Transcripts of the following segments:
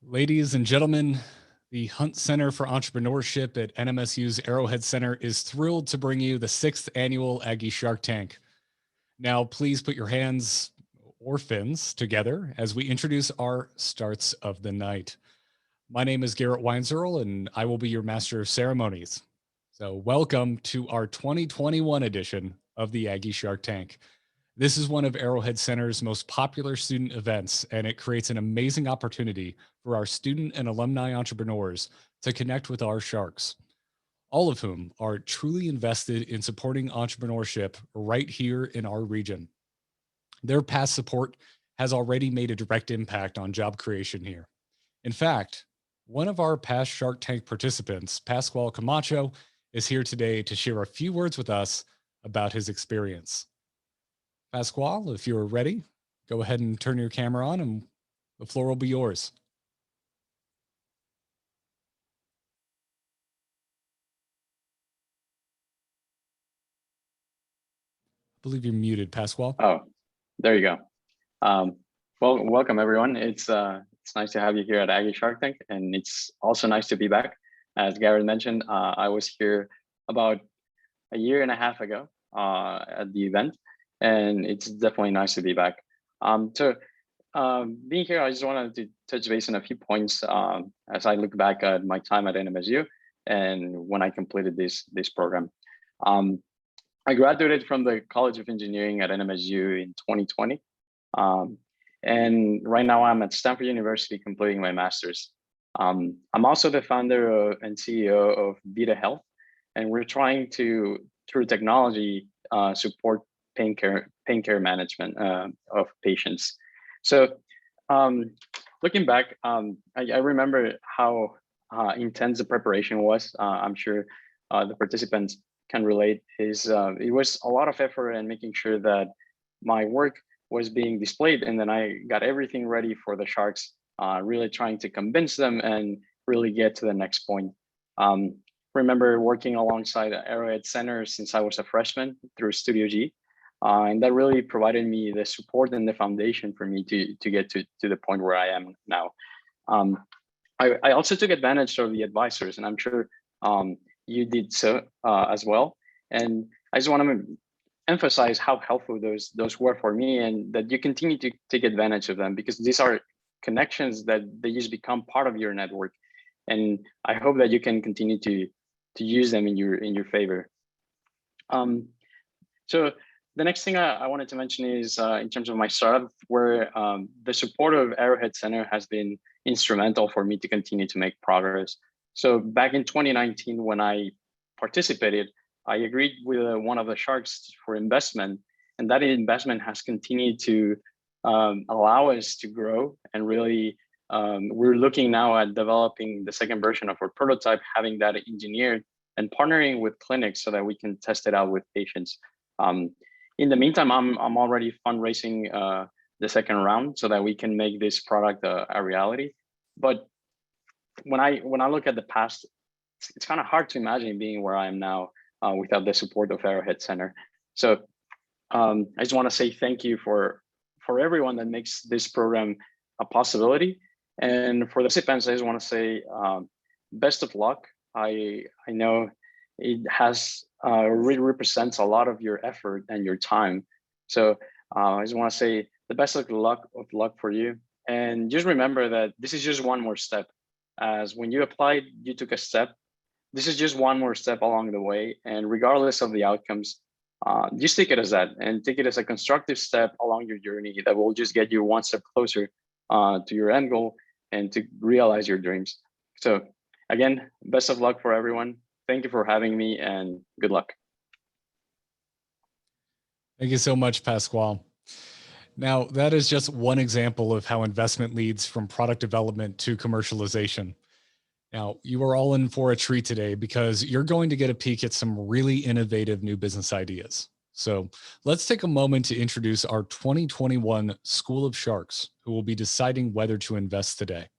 Ladies and gentlemen, the Hunt Center for Entrepreneurship at NMSU's Arrowhead Center is thrilled to bring you the 6th annual Aggie Shark Tank. Now, please put your hands or fins together as we introduce our starts of the night. My name is Garrett Weinzierl, and I will be your master of ceremonies. So welcome to our 2021 edition of the Aggie Shark Tank. This is one of Arrowhead Center's most popular student events, and it creates an amazing opportunity for our student and alumni entrepreneurs to connect with our sharks, all of whom are truly invested in supporting entrepreneurship right here in our region. Their past support has already made a direct impact on job creation here. In fact, one of our past Shark Tank participants, Pasqual Camacho, is here today to share a few words with us about his experience. Pasqual, if you're ready, go ahead and turn your camera on and the floor will be yours. I believe you're muted, Pasqual. Oh, there you go. Well, welcome everyone. It's nice to have you here at Aggie Shark Tank, and it's also nice to be back. As Garrett mentioned, I was here about a year and a half ago at the event, and it's definitely nice to be back. Being here, I just wanted to touch base on a few points as I look back at my time at NMSU and when I completed this program. I graduated from the College of Engineering at NMSU in 2020. And right now I'm at Stanford University completing my master's. I'm also the founder and CEO of Vita Health, and we're trying to, through technology, support pain care management of patients. So looking back, I remember how intense the preparation was. I'm sure the participants can relate. It was a lot of effort and making sure that my work was being displayed, and then I got everything ready for the Sharks, really trying to convince them and really get to the next point. Remember working alongside Arrowhead Center since I was a freshman through Studio G. And that really provided me the support and the foundation for me to get to the point where I am now. I also took advantage of the advisors, and I'm sure you did so as well. And I just want to emphasize how helpful those were for me, and that you continue to take advantage of them, because these are connections that they just become part of your network. And I hope that you can continue to use them in your favor. So the next thing I wanted to mention is in terms of my startup, where the support of Arrowhead Center has been instrumental for me to continue to make progress. So back in 2019, when I participated, I agreed with one of the Sharks for investment, and that investment has continued to allow us to grow. And really, we're looking now at developing the second version of our prototype, having that engineered and partnering with clinics so that we can test it out with patients. In the meantime, I'm already fundraising the second round so that we can make this product a reality. But when I look at the past, it's kind of hard to imagine being where I am now without the support of Arrowhead Center. So I just want to say thank you for everyone that makes this program a possibility. And for the participants, I just want to say best of luck. I know it has really represents a lot of your effort and your time. So I just want to say the best of luck for you. And just remember that this is just one more step. As when you applied, you took a step. This is just one more step along the way. And regardless of the outcomes, just take it as that, and take it as a constructive step along your journey that will just get you one step closer to your end goal. and to realize your dreams. So again, best of luck for everyone. Thank you for having me, and good luck. Thank you so much, Pasqual. Now, that is just one example of how investment leads from product development to commercialization. Now, you are all in for a treat today because you're going to get a peek at some really innovative new business ideas. So let's take a moment to introduce our 2021 School of Sharks, who will be deciding whether to invest today.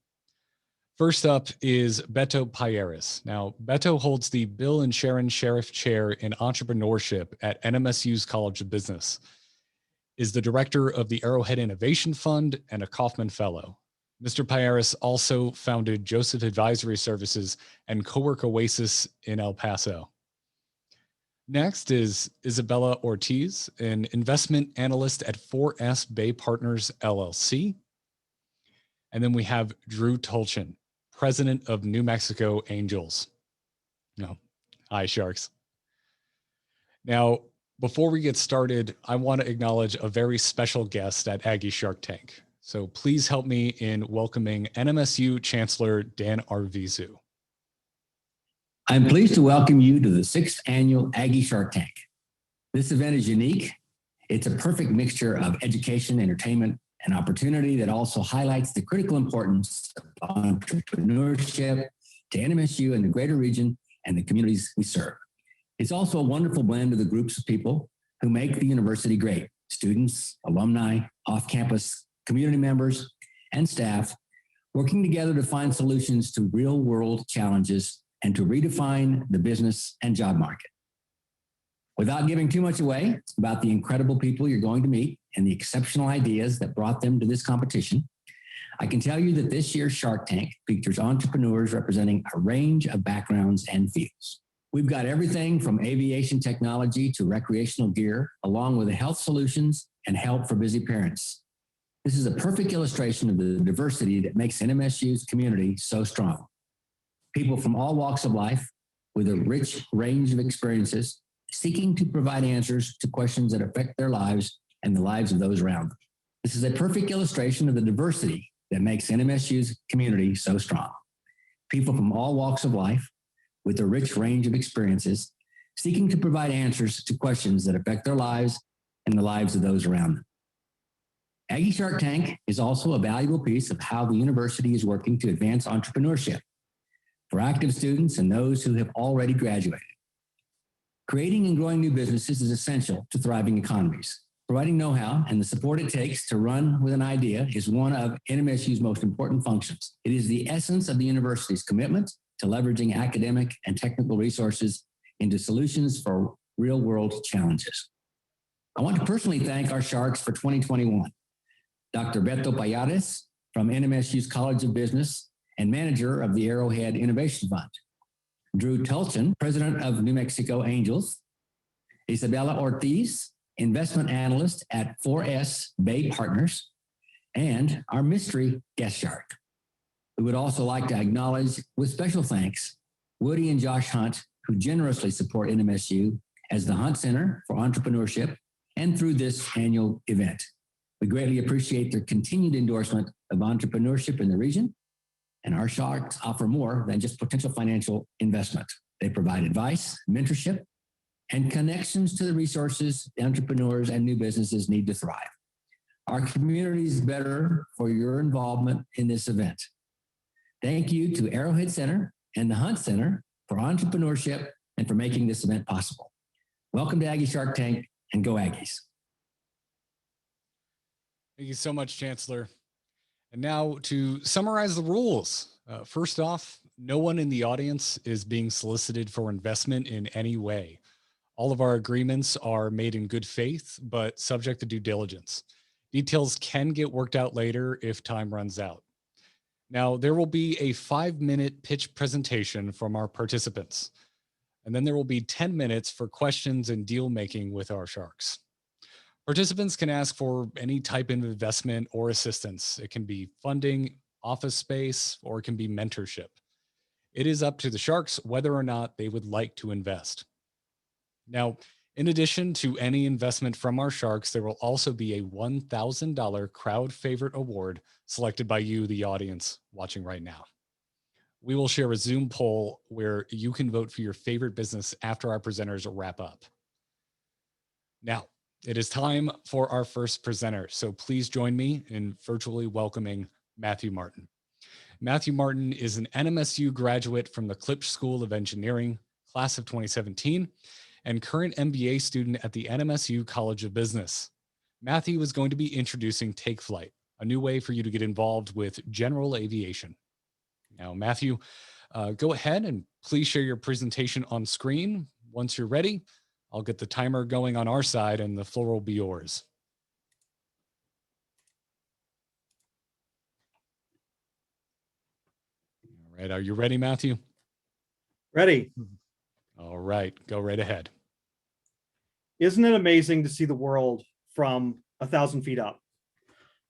First up is Beto Payeras. Now, Beto holds the Bill and Sharon Sheriff Chair in Entrepreneurship at NMSU's College of Business, is the director of the Arrowhead Innovation Fund and a Kauffman Fellow. Mr. Payeras also founded Joseph Advisory Services and Cowork Oasis in El Paso. Next is Isabella Ortiz, an investment analyst at 4S Bay Partners, LLC. And then we have Drew Tolchin, president of New Mexico Angels. No, hi, Sharks. Now, before we get started, I want to acknowledge a very special guest at Aggie Shark Tank. So please help me in welcoming NMSU Chancellor Dan Arvizu. I'm pleased to welcome you to the 6th annual Aggie Shark Tank. This event is unique. It's a perfect mixture of education, entertainment, and opportunity that also highlights the critical importance of entrepreneurship to NMSU and the greater region and the communities we serve. It's also a wonderful blend of the groups of people who make the university great: students, alumni, off-campus community members, and staff working together to find solutions to real-world challenges and to redefine the business and job market. Without giving too much away about the incredible people you're going to meet and the exceptional ideas that brought them to this competition, I can tell you that this year's Shark Tank features entrepreneurs representing a range of backgrounds and fields. We've got everything from aviation technology to recreational gear, along with health solutions and help for busy parents. This is a perfect illustration of the diversity that makes NMSU's community so strong. People from all walks of life with a rich range of experiences, seeking to provide answers to questions that affect their lives and the lives of those around them. This is a perfect illustration of the diversity that makes NMSU's community so strong. People from all walks of life with a rich range of experiences, seeking to provide answers to questions that affect their lives and the lives of those around them. Aggie Shark Tank is also a valuable piece of how the university is working to advance entrepreneurship for active students and those who have already graduated. Creating and growing new businesses is essential to thriving economies. Providing know-how and the support it takes to run with an idea is one of NMSU's most important functions. It is the essence of the university's commitment to leveraging academic and technical resources into solutions for real-world challenges. I want to personally thank our Sharks for 2021. Dr. Beto Payeras from NMSU's College of Business and manager of the Arrowhead Innovation Fund. Drew Tolchin, president of New Mexico Angels. Isabella Ortiz, investment analyst at 4S Bay Partners. And our mystery guest shark. We would also like to acknowledge with special thanks Woody and Josh Hunt, who generously support NMSU as the Hunt Center for Entrepreneurship and through this annual event. We greatly appreciate their continued endorsement of entrepreneurship in the region, and our sharks offer more than just potential financial investment. They provide advice, mentorship, and connections to the resources the entrepreneurs and new businesses need to thrive. Our community is better for your involvement in this event. Thank you to Arrowhead Center and the Hunt Center for entrepreneurship and for making this event possible. Welcome to Aggie Shark Tank, and go Aggies. Thank you so much, Chancellor. And now to summarize the rules. First off, no one in the audience is being solicited for investment in any way. All of our agreements are made in good faith, but subject to due diligence. Details can get worked out later if time runs out. Now, there will be a 5-minute pitch presentation from our participants, and then there will be 10 minutes for questions and deal making with our sharks. Participants can ask for any type of investment or assistance. It can be funding, office space, or it can be mentorship. It is up to the sharks whether or not they would like to invest. Now, In addition to any investment from our sharks, there will also be a $1,000 crowd favorite award selected by you, the audience watching right now. We will share a Zoom poll where you can vote for your favorite business after our presenters wrap up. Now, it is time for our first presenter, so please join me in virtually welcoming Matthew Martin. Matthew Martin is an NMSU graduate from the Klipsch School of Engineering, class of 2017, and current MBA student at the NMSU College of Business. Matthew is going to be introducing Take Flight, a new way for you to get involved with general aviation. Now, Matthew, go ahead and please share your presentation on screen. Once you're ready, I'll get the timer going on our side and the floor will be yours. All right, are you ready, Matthew? Ready. All right, go right ahead. Isn't it amazing to see the world from 1,000 feet up?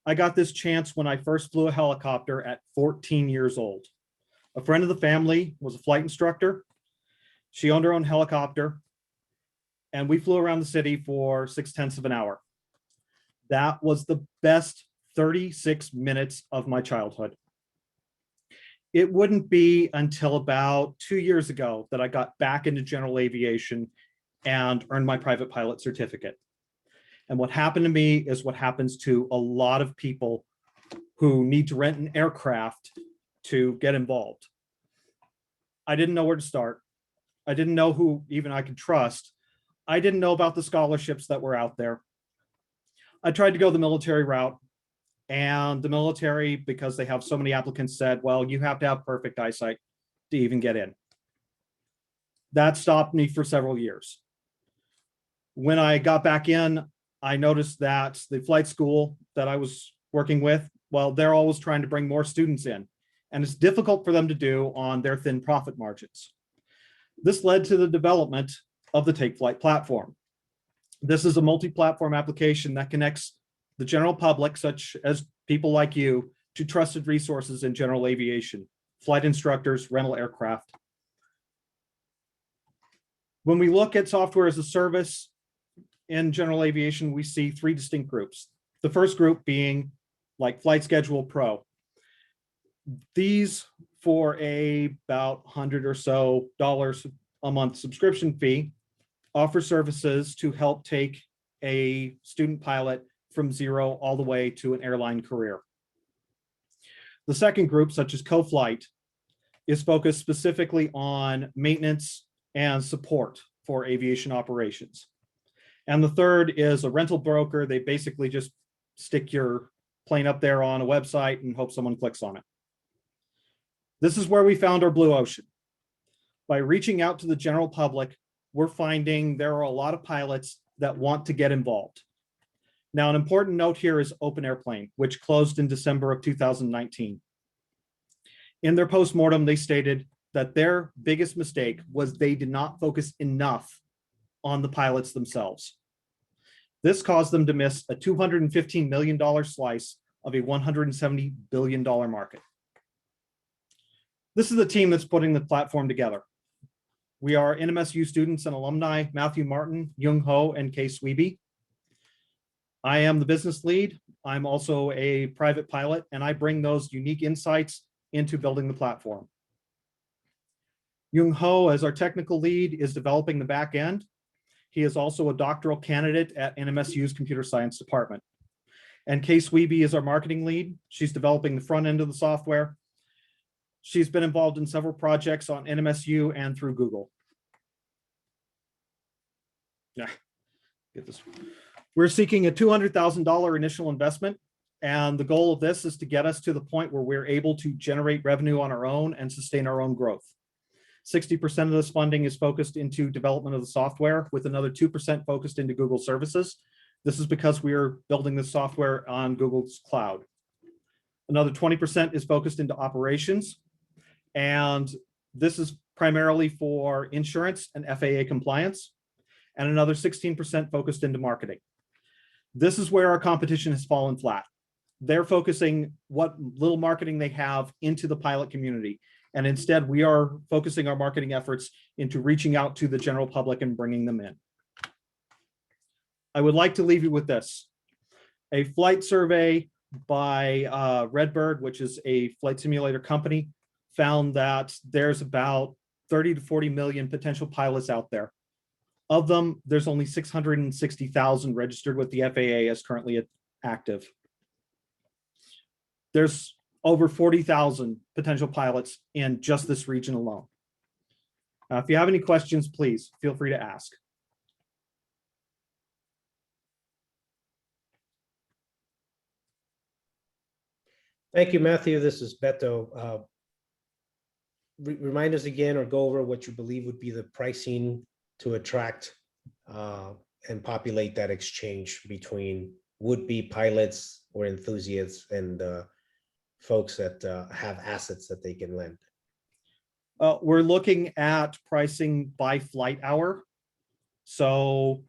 I got this chance when I first flew a helicopter at 14 years old. A friend of the family was a flight instructor. She owned her own helicopter, and we flew around the city for 6/10 of an hour. That was the best 36 minutes of my childhood. It wouldn't be until about 2 years ago that I got back into general aviation and earned my private pilot certificate. And what happened to me is what happens to a lot of people who need to rent an aircraft to get involved. I didn't know where to start. I didn't know who even I could trust. I didn't know about the scholarships that were out there. I tried to go the military route, and the military, because they have so many applicants, said, well, you have to have perfect eyesight to even get in. That stopped me for several years. When I got back in, I noticed that the flight school that I was working with, well, they're always trying to bring more students in, and it's difficult for them to do on their thin profit margins. This led to the development of the Take Flight platform. This is a multi-platform application that connects the general public, such as people like you, to trusted resources in general aviation, flight instructors, rental aircraft. When we look at software as a service in general aviation, we see three distinct groups. The first group being like Flight Schedule Pro. These, for about $100 or so a month subscription fee, offer services to help take a student pilot from zero all the way to an airline career. The second group, such as CoFlight, is focused specifically on maintenance and support for aviation operations. And the third is a rental broker. They basically just stick your plane up there on a website and hope someone clicks on it. This is where we found our blue ocean. By reaching out to the general public, we're finding there are a lot of pilots that want to get involved. Now, an important note here is Open Airplane, which closed in December of 2019. In their postmortem, they stated that their biggest mistake was they did not focus enough on the pilots themselves. This caused them to miss a $215 million slice of a $170 billion market. This is the team that's putting the platform together. We are NMSU students and alumni, Matthew Martin, Jung Ho, and Kay Sweeby. I am the business lead. I'm also a private pilot, and I bring those unique insights into building the platform. Jung Ho, as our technical lead, is developing the back end. He is also a doctoral candidate at NMSU's computer science department. And Kay Sweeby is our marketing lead. She's developing the front end of the software. She's been involved in several projects on NMSU and through Google. Yeah, get this. We're seeking a $200,000 initial investment, and the goal of this is to get us to the point where we're able to generate revenue on our own and sustain our own growth. 60% of this funding is focused into development of the software, with another 2% focused into Google services. This is because we are building the software on Google's cloud. Another 20% is focused into operations, and this is primarily for insurance and FAA compliance, and another 16% focused into marketing. This is where our competition has fallen flat. They're focusing what little marketing they have into the pilot community, and instead we are focusing our marketing efforts into reaching out to the general public and bringing them in. I would like to leave you with this. A flight survey by Redbird, which is a flight simulator company, found that there's about 30 to 40 million potential pilots out there. Of them, there's only 660,000 registered with the FAA as currently active. There's over 40,000 potential pilots in just this region alone. If you have any questions, please feel free to ask. Thank you, Matthew. This is Beto. Remind us again or go over what you believe would be the pricing to attract and populate that exchange between would-be pilots or enthusiasts and folks that have assets that they can lend. We're looking at pricing by flight hour. So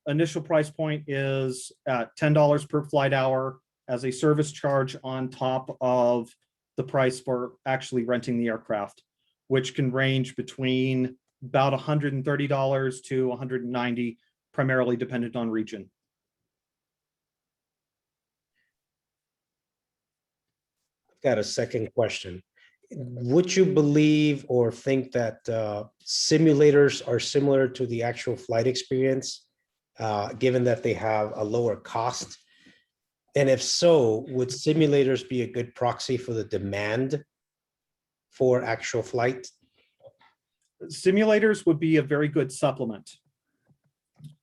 initial price point is at $10 per flight hour as a service charge on top of the price for actually renting the aircraft, which can range between about $130 to $190, primarily dependent on region. I've got a second question. Would you believe or think that simulators are similar to the actual flight experience, given that they have a lower cost? And if so, would simulators be a good proxy for the demand for actual flight? Simulators would be a very good supplement.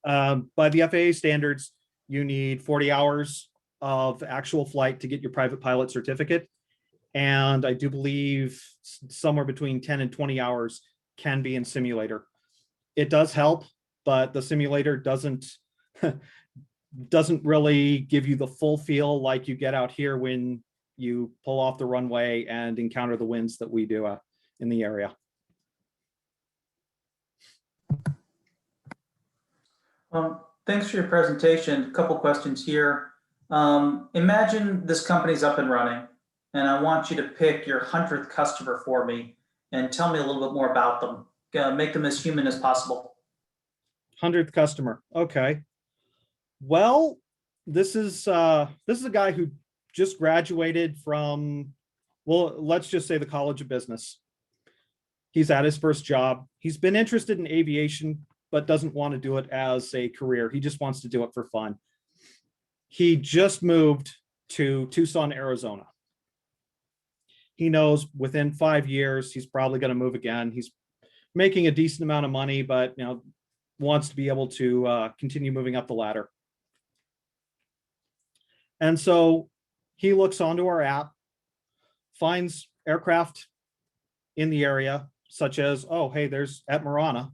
By the FAA standards, you need 40 hours of actual flight to get your private pilot certificate. And I do believe somewhere between 10 and 20 hours can be in simulator. It does help, but the simulator doesn't really give you the full feel like you get out here when you pull off the runway and encounter the winds that we do in the area. Thanks for your presentation. A couple questions here. Imagine this company's up and running, and I want you to pick your 100th customer for me and tell me a little bit more about them. Make them as human as possible. 100th customer. Okay. Well, this is a guy who just graduated from, well, let's just say the College of Business. He's at his first job. He's been interested in aviation, but doesn't want to do it as a career. He just wants to do it for fun. He just moved to Tucson, Arizona. He knows within 5 years, he's probably going to move again. He's making a decent amount of money, but wants to be able to continue moving up the ladder. And so he looks onto our app, finds aircraft in the area, such as, oh, hey, there's at Marana.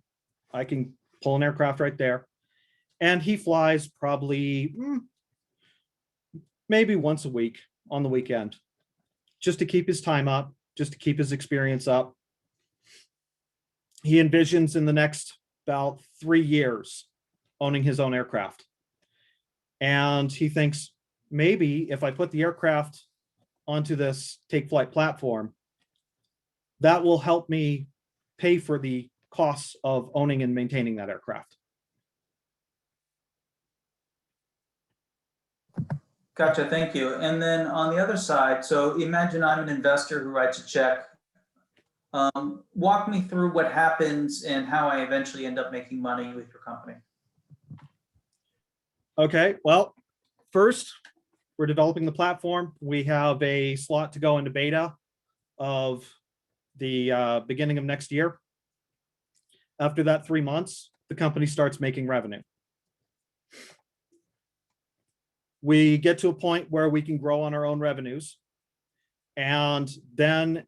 I can pull an aircraft right there. And he flies probably maybe once a week on the weekend, just to keep his time up, just to keep his experience up. He envisions in the next about 3 years owning his own aircraft. And he thinks, maybe if I put the aircraft onto this take flight platform, that will help me pay for the costs of owning and maintaining that aircraft. Gotcha, thank you. And then on the other side, so imagine I'm an investor who writes a check. Walk me through what happens and how I eventually end up making money with your company. Okay, well, first, we're developing the platform. We have a slot to go into beta of the beginning of next year. After that 3 months, the company starts making revenue. We get to a point where we can grow on our own revenues. And then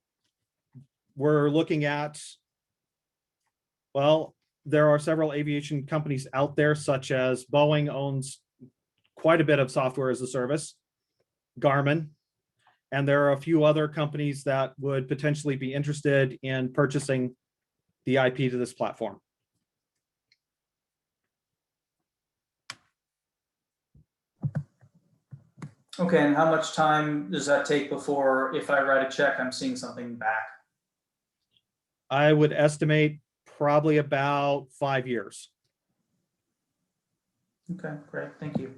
we're looking at, well, there are several aviation companies out there, such as Boeing owns quite a bit of software as a service, Garmin, and there are a few other companies that would potentially be interested in purchasing the IP to this platform. Okay, and how much time does that take before, if I write a check, I'm seeing something back? I would estimate probably about 5 years. Okay, great. Thank you.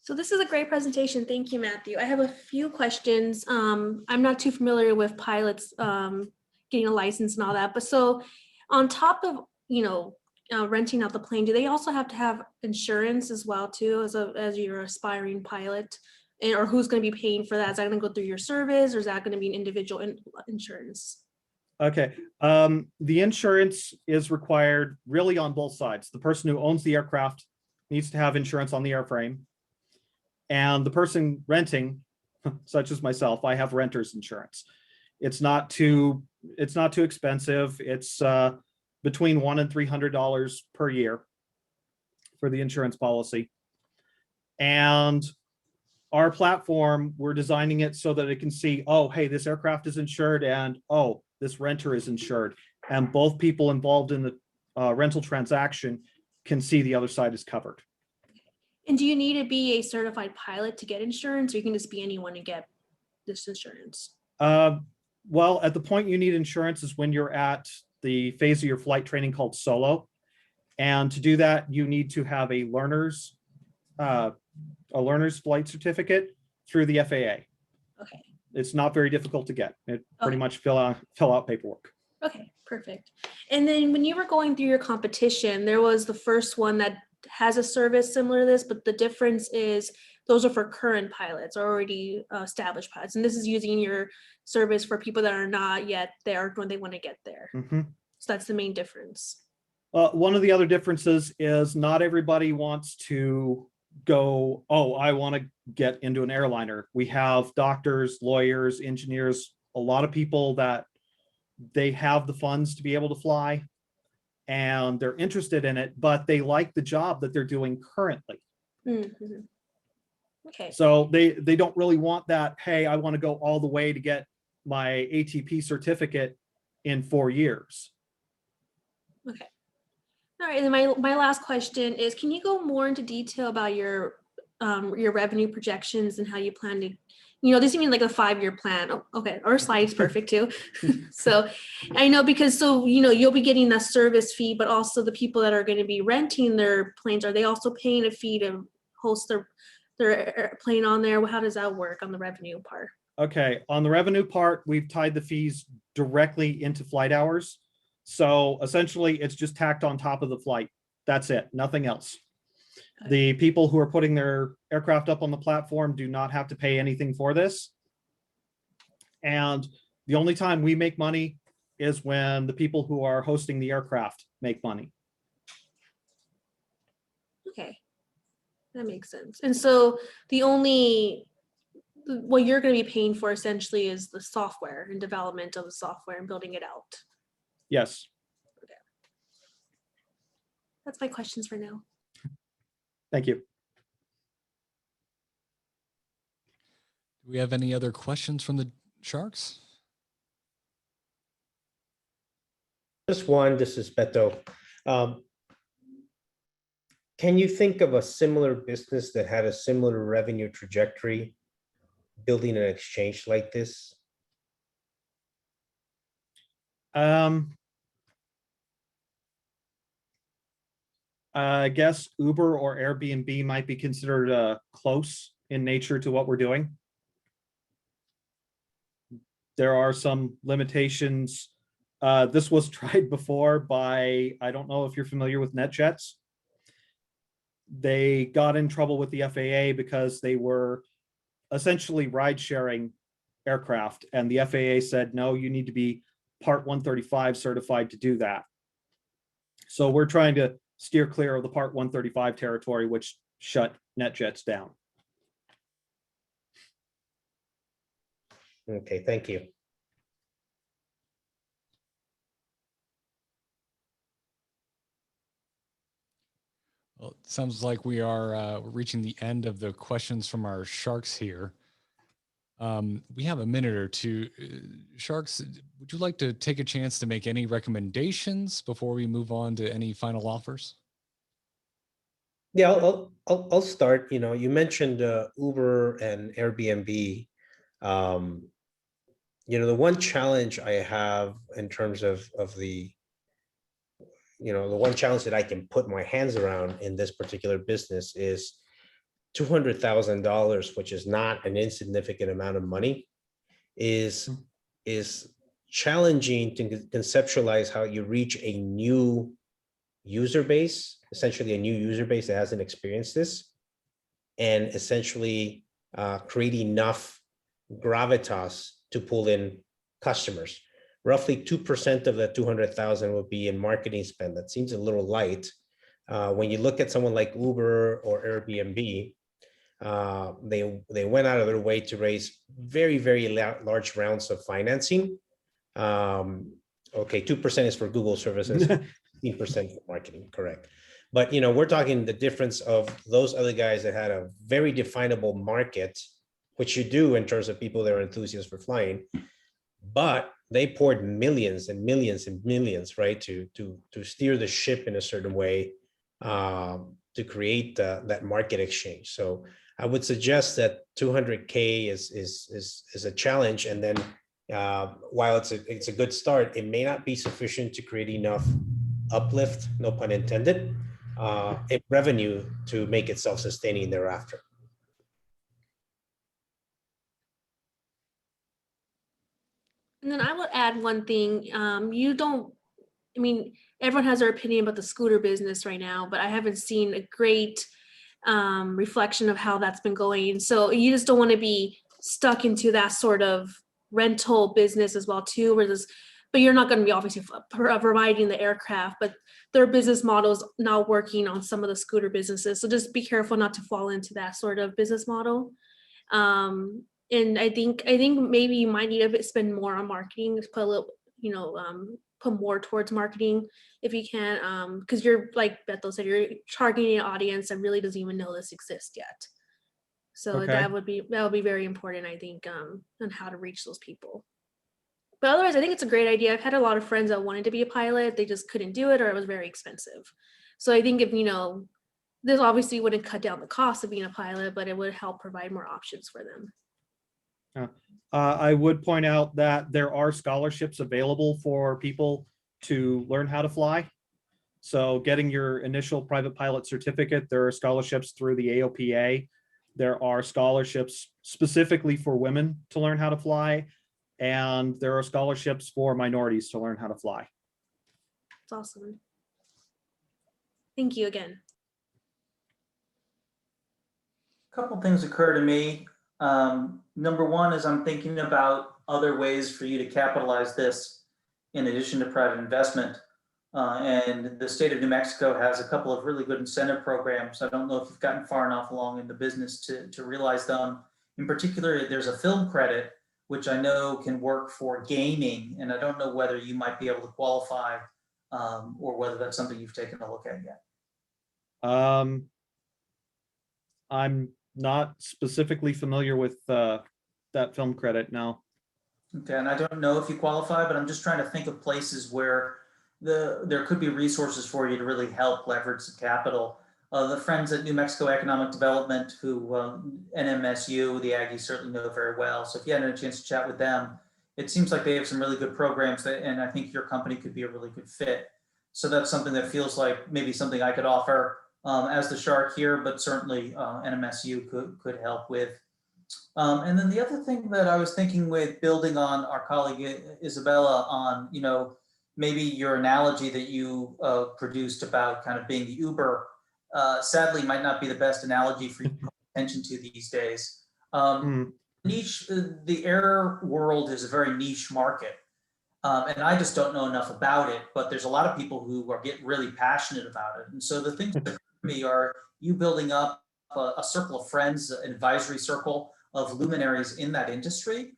So this is a great presentation. Thank you, Matthew. I have a few questions. I'm not too familiar with pilots getting a license and all that, but so on top of, renting out the plane, do they also have to have insurance as well too, as your aspiring pilot? Or who's going to be paying for that? Is that going to go through your service, or is that going to be an individual insurance? Okay, the insurance is required really on both sides. The person who owns the aircraft needs to have insurance on the airframe. And the person renting, such as myself, I have renter's insurance. It's not too expensive. It's between $100 and $300 per year for the insurance policy. And our platform, we're designing it so that it can see, oh, hey, this aircraft is insured, and oh, this renter is insured. And both people involved in the rental transaction can see the other side is covered. And do you need to be a certified pilot to get insurance, or you can just be anyone to get this insurance? Well, at the point you need insurance is when you're at the phase of your flight training called solo. And to do that, you need to have a learner's flight certificate through the FAA. Okay. It's not very difficult to get. It pretty Okay. much fill out paperwork. Okay, perfect. And then when you were going through your competition, there was the first one that has a service similar to this, but the difference is those are for current pilots, already established pilots. And this is using your service for people that are not yet there when they want to get there. Mhm. So that's the main difference. One of the other differences is not everybody wants to go, oh, I want to get into an airliner. We have doctors, lawyers, engineers, a lot of people that they have the funds to be able to fly and they're interested in it, but they like the job that they're doing currently. Mm-hmm. Okay. So they don't really want that, hey, I want to go all the way to get my ATP certificate in 4 years. Okay. All right. And my last question is, can you go more into detail about your revenue projections and how you plan to, this even like a 5-year plan. Oh, okay. Our slide's perfect too. So I know because you'll be getting the service fee, but also the people that are going to be renting their planes, are they also paying a fee to host their plane on there? How does that work on the revenue part? Okay. On the revenue part, we've tied the fees directly into flight hours. So essentially it's just tacked on top of the flight. That's it. Nothing else. Okay. The people who are putting their aircraft up on the platform do not have to pay anything for this. And the only time we make money is when the people who are hosting the aircraft make money. Okay. That makes sense. And so what you're going to be paying for essentially is the software and development of the software and building it out. Yes. Okay. That's my questions for now. Thank you. Do we have any other questions from the Sharks? Just one, this is Beto. Can you think of a similar business that had a similar revenue trajectory, building an exchange like this? I guess Uber or Airbnb might be considered close in nature to what we're doing. There are some limitations. This was tried before by, I don't know if you're familiar with NetJets. They got in trouble with the FAA because they were essentially ride-sharing aircraft, and the FAA said, no, you need to be Part 135 certified to do that. So we're trying to steer clear of the Part 135 territory, which shut NetJets down. Okay, thank you. Well, it sounds like we are reaching the end of the questions from our Sharks here. We have a minute or two. Sharks, would you like to take a chance to make any recommendations before we move on to any final offers? Yeah, I'll start. You mentioned Uber and Airbnb. The one challenge I have in terms of the the one challenge that I can put my hands around in this particular business is $200,000, which is not an insignificant amount of money, is challenging to conceptualize how you reach a new user base, essentially a new user base that hasn't experienced this, and essentially create enough gravitas to pull in customers. Roughly 2% of that 200,000 would be in marketing spend. That seems a little light. When you look at someone like Uber or Airbnb, they went out of their way to raise very, very large rounds of financing. Okay, 2% is for Google services, 15% for marketing, correct. But we're talking the difference of those other guys that had a very definable market, which you do in terms of people that are enthusiasts for flying, but they poured millions and millions and millions, right, to steer the ship in a certain way, to create that market exchange. So I would suggest that 200K is a challenge, and then while it's a good start, it may not be sufficient to create enough uplift, no pun intended, in revenue to make it self-sustaining thereafter. And then I would add one thing. Everyone has their opinion about the scooter business right now, but I haven't seen a great reflection of how that's been going. So you just don't want to be stuck into that sort of rental business as well too, but you're not going to be obviously providing the aircraft, but their business model is now working on some of the scooter businesses. So just be careful not to fall into that sort of business model. And I think maybe you might need to spend more on marketing, put a little, put more towards marketing if you can, because you're, like Beto said, you're targeting an audience that really doesn't even know this exists yet. So Okay. that would be very important, I think, on how to reach those people. But otherwise, I think it's a great idea. I've had a lot of friends that wanted to be a pilot, they just couldn't do it, or it was very expensive. So I think if this obviously wouldn't cut down the cost of being a pilot, but it would help provide more options for them. I would point out that there are scholarships available for people to learn how to fly. So getting your initial private pilot certificate, there are scholarships through the AOPA. There are scholarships specifically for women to learn how to fly. And there are scholarships for minorities to learn how to fly. It's awesome. Thank you again. A couple things occur to me. Number one is I'm thinking about other ways for you to capitalize this in addition to private investment. And the state of New Mexico has a couple of really good incentive programs. I don't know if you've gotten far enough along in the business to realize them. In particular, there's a film credit, which I know can work for gaming. And I don't know whether you might be able to qualify or whether that's something you've taken a look at yet. I'm not specifically familiar with that film credit now. Okay, and I don't know if you qualify, but I'm just trying to think of places where there could be resources for you to really help leverage the capital. The friends at New Mexico Economic Development, who NMSU, the Aggie certainly know very well. So if you hadn't had a chance to chat with them, it seems like they have some really good programs and I think your company could be a really good fit. So that's something that feels like maybe something I could offer as the shark here, but certainly NMSU could help with. And then the other thing that I was thinking with building on our colleague Isabella on, maybe your analogy that you produced about kind of being the Uber, sadly might not be the best analogy for you to pay attention to these days. Niche, the air world is a very niche market. And I just don't know enough about it, but there's a lot of people who get really passionate about it. And so the things that occur to me are you building up a circle of friends, an advisory circle of luminaries in that industry,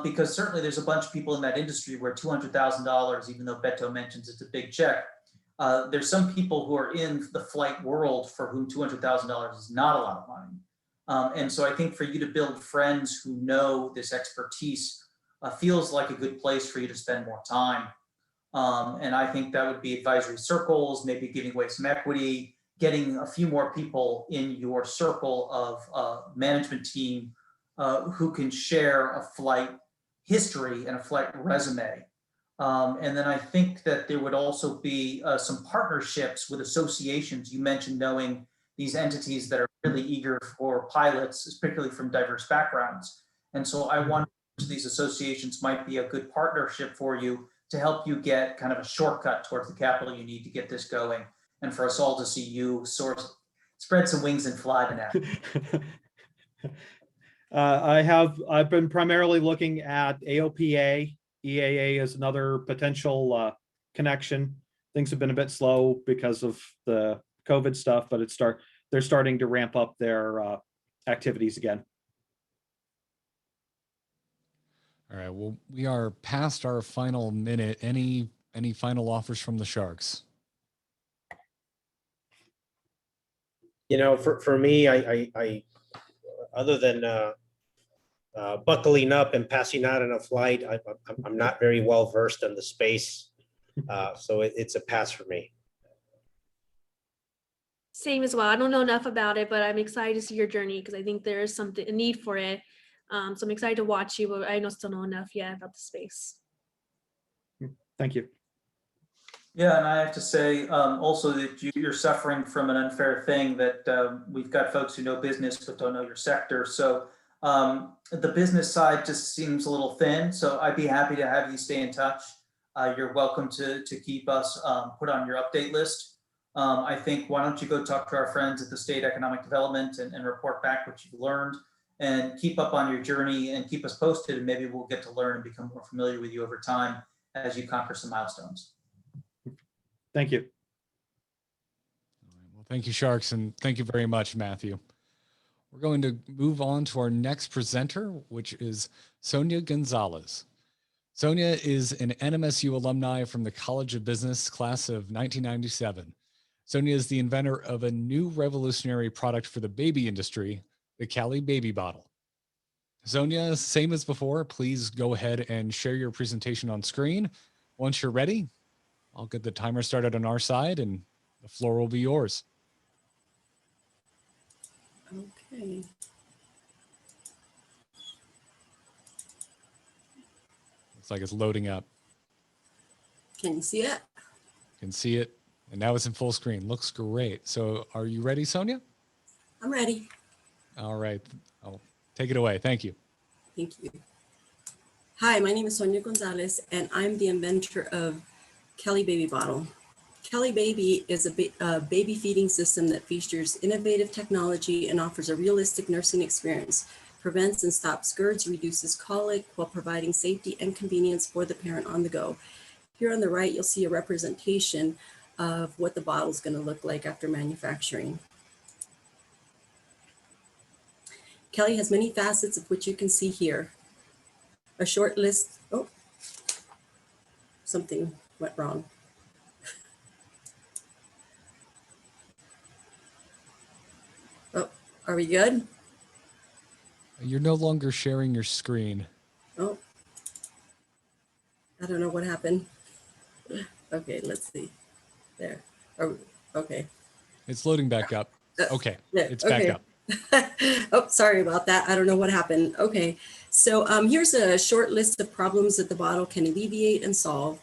because certainly there's a bunch of people in that industry where $200,000, even though Beto mentions it's a big check, there's some people who are in the flight world for whom $200,000 is not a lot of money. And so I think for you to build friends who know this expertise feels like a good place for you to spend more time. And I think that would be advisory circles, maybe giving away some equity, getting a few more people in your circle of management team who can share a flight history and a flight resume. And then I think that there would also be some partnerships with associations. You mentioned knowing these entities that are really eager for pilots, particularly from diverse backgrounds. And so I wonder if these associations might be a good partnership for you to help you get kind of a shortcut towards the capital you need to get this going, and for us all to see you spread some wings and fly to now. I've been primarily looking at AOPA. EAA is another potential connection. Things have been a bit slow because of the COVID stuff, but they're starting to ramp up their activities again. All right, well, we are past our final minute. Any final offers from the Sharks? You know, for me, I other than buckling up and passing out on a flight, I'm not very well versed in the space, so it's a pass for me. Same as well. I don't know enough about it, but I'm excited to see your journey because I think there is a need for it. So I'm excited to watch you, but I still know enough yet about the space. Thank you. Yeah, and I have to say also that you're suffering from an unfair thing that we've got folks who know business but don't know your sector. So the business side just seems a little thin. So I'd be happy to have you stay in touch. You're welcome to keep us put on your update list. I think, why don't you go talk to our friends at the State Economic Development and report back what you've learned, and keep up on your journey and keep us posted, and maybe we'll get to learn and become more familiar with you over time as you conquer some milestones. Thank you. Well, thank you, Sharks, and thank you very much, Matthew. We're going to move on to our next presenter, which is Sonia Gonzalez. Sonia is an NMSU alumni from the College of Business class of 1997. Sonia is the inventor of a new revolutionary product for the baby industry, the Cali Baby Bottle. Sonia, same as before, please go ahead and share your presentation on screen. Once you're ready, I'll get the timer started on our side and the floor will be yours. Okay. Looks like it's loading up. Can you see it? Can see it. And now it's in full screen. Looks great. So are you ready, Sonia? I'm ready. All right. I'll take it away. Thank you. Thank you. Hi, my name is Sonia Gonzalez, and I'm the inventor of Cali Baby Bottle. Cali Baby is a baby feeding system that features innovative technology and offers a realistic nursing experience, prevents and stops GERDs, reduces colic while providing safety and convenience for the parent on the go. Here on the right, you'll see a representation of what the bottle is going to look like after manufacturing. Cali has many facets of which you can see here. A short list, oh, something went wrong. Oh, are we good? You're no longer sharing your screen. Oh, I don't know what happened. Okay, let's see. There. Oh, okay. It's loading back up. Okay, There, it's okay. back up. Oh, sorry about that. I don't know what happened. Okay, so here's a short list of problems that the bottle can alleviate and solve.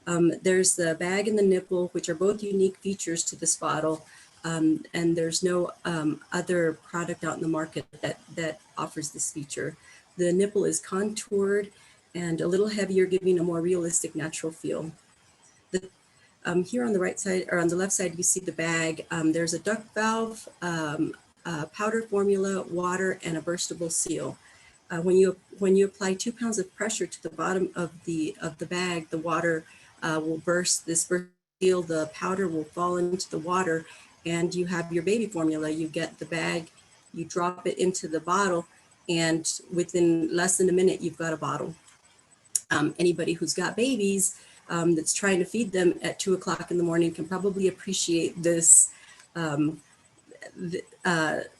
There's the bag and the nipple, which are both unique features to this bottle. And there's no other product out in the market that offers this feature. The nipple is contoured and a little heavier, giving a more realistic, natural feel. Here on the right side, or on the left side, you see the bag. There's a duct valve, powder formula, water, and a burstable seal. When you apply 2 pounds of pressure to the bottom of the bag, the water will burst. This burst seal, the powder will fall into the water, and you have your baby formula. You get the bag, you drop it into the bottle, and within less than a minute, you've got a bottle. Anybody who's got babies that's trying to feed them at 2 o'clock in the morning can probably appreciate this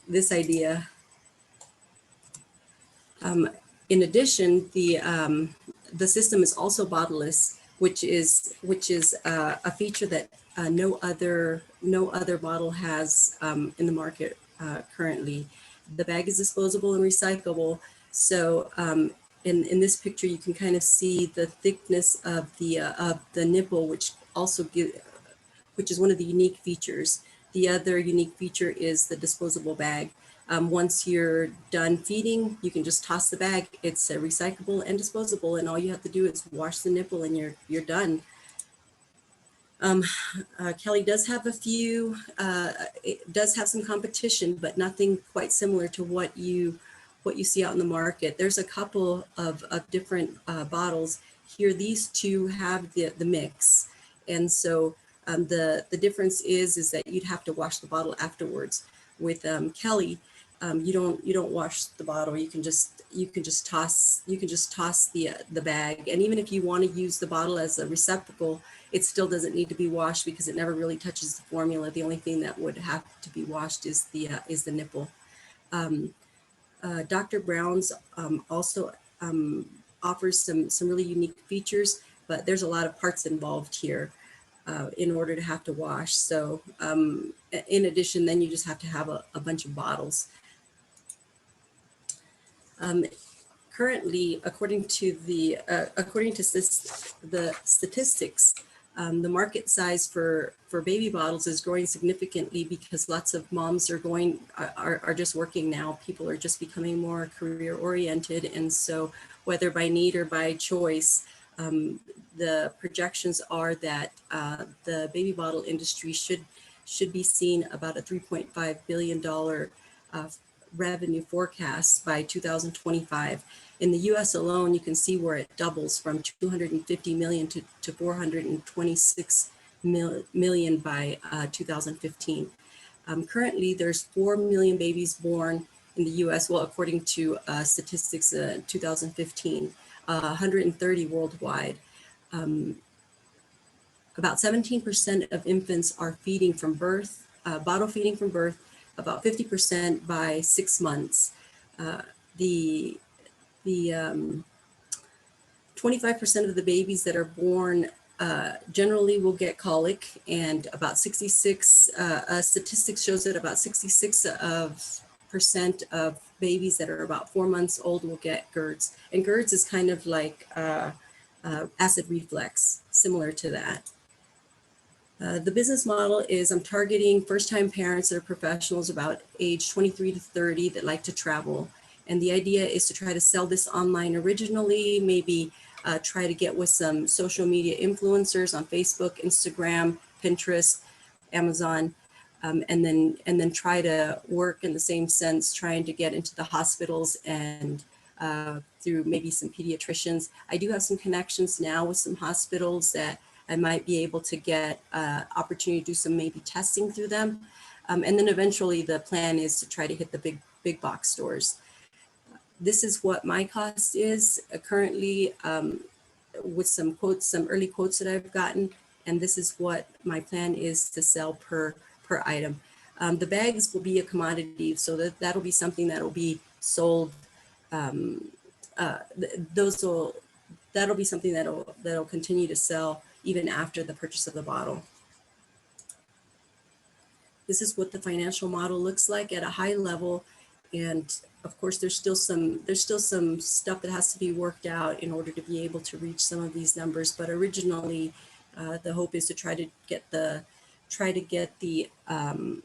this idea. In addition, the system is also bottleless, which is a feature that no other bottle has in the market currently. The bag is disposable and recyclable, so in this picture, you can kind of see the thickness of the nipple, which is one of the unique features. The other unique feature is the disposable bag. Once you're done feeding, you can just toss the bag. It's recyclable and disposable, and all you have to do is wash the nipple, and you're done. Kelly does have it does have some competition, but nothing quite similar to what you see out in the market. There's a couple of different bottles here. These two have the mix, and so the difference is that you'd have to wash the bottle afterwards. With Kelly, you don't wash the bottle. You can just toss the bag, and even if you want to use the bottle as a receptacle, it still doesn't need to be washed because it never really touches the formula. The only thing that would have to be washed is the nipple. Dr. Brown's also offers some really unique features, but there's a lot of parts involved here in order to have to wash. So in addition, then you just have to have a bunch of bottles. Currently, according to the statistics, the market size for baby bottles is growing significantly because lots of moms are just working now. People are just becoming more career oriented, and so whether by need or by choice, the projections are that the baby bottle industry should be seeing about a $3.5 billion revenue forecast by 2025. In the US alone, you can see where it doubles from 250 million to 426 million by 2015. Currently, there's 4 million babies born in the US, well, according to statistics 2015, 130 worldwide. About 17% of infants are feeding from birth, bottle feeding from birth, about 50% by 6 months. The 25% of the babies that are born generally will get colic, and about 66, statistics shows that about 66% of babies that are about 4 months old will get GERDs. And GERDs is kind of like acid reflux, similar to that. The business model is I'm targeting first-time parents that are professionals about age 23 to 30 that like to travel. And the idea is to try to sell this online originally, maybe try to get with some social media influencers on Facebook, Instagram, Pinterest, Amazon, and then try to work in the same sense, trying to get into the hospitals and through maybe some pediatricians. I do have some connections now with some hospitals that I might be able to get opportunity to do some maybe testing through them. And then eventually the plan is to try to hit the big box stores. This is what my cost is currently with some quotes, some early quotes that I've gotten. And this is what my plan is to sell per item. The bags will be a commodity, so that'll be something that will be sold. That'll be something that'll continue to sell even after the purchase of the bottle. This is what the financial model looks like at a high level. And of course, there's still some stuff that has to be worked out in order to be able to reach some of these numbers. But originally, the hope is to try to get the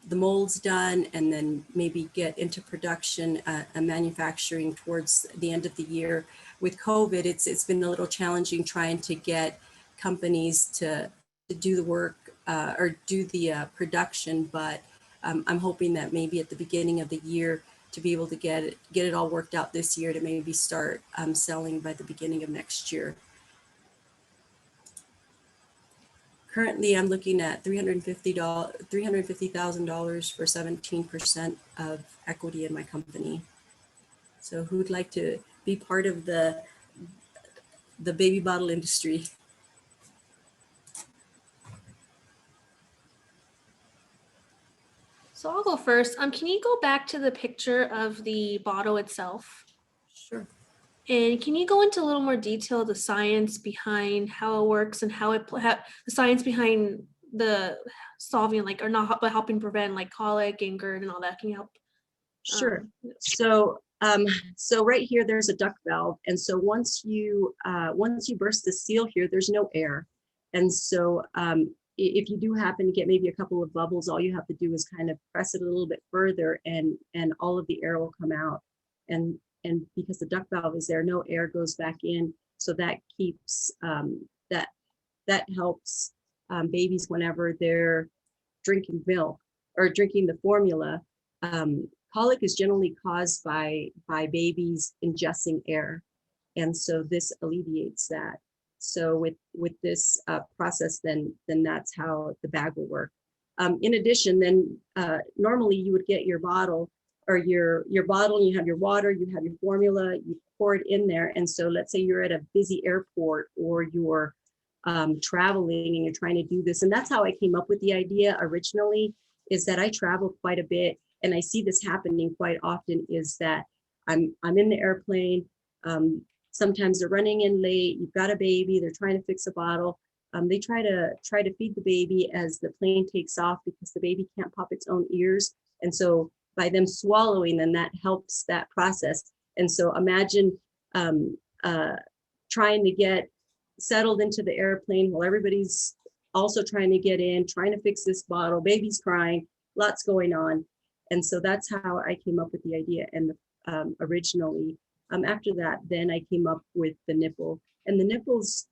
molds done, and then maybe get into production and manufacturing towards the end of the year. With COVID, it's been a little challenging trying to get companies to do the work or do the production, but I'm hoping that maybe at the beginning of the year to be able to get it all worked out this year to maybe start selling by the beginning of next year. Currently, I'm looking at $350,000 for 17% of equity in my company. So who'd like to be part of the baby bottle industry? So I'll go first. Can you go back to the picture of the bottle itself? Sure. And can you go into a little more detail, the science behind how it works and how the science behind the solving but helping prevent like colic and GERD and all that? Can you help? Sure. So So right here, there's a duct valve. And so once you burst the seal here, there's no air. And so if you do happen to get maybe a couple of bubbles, all you have to do is kind of press it a little bit further and all of the air will come out. And because the duct valve is there, no air goes back in. So that keeps, that helps babies whenever they're drinking milk or drinking the formula. Colic is generally caused by babies ingesting air. And so this alleviates that. So with this process, then that's how the bag will work. In addition, then normally you would get your bottle or your bottle, and you have your water, you have your formula, you pour it in there. And so let's say you're at a busy airport or you're traveling and you're trying to do this. And that's how I came up with the idea originally, is that I travel quite a bit. And I see this happening quite often, is that I'm in the airplane. Sometimes they're running in late. You've got a baby. They're trying to fix a bottle. They try to feed the baby as the plane takes off because the baby can't pop its own ears. And so by them swallowing, then that helps that process. And so imagine trying to get settled into the airplane while everybody's also trying to get in, trying to fix this bottle. Baby's crying. Lots going on. And so that's how I came up with the idea. And originally, after that, then I came up with the nipple. And the nipples,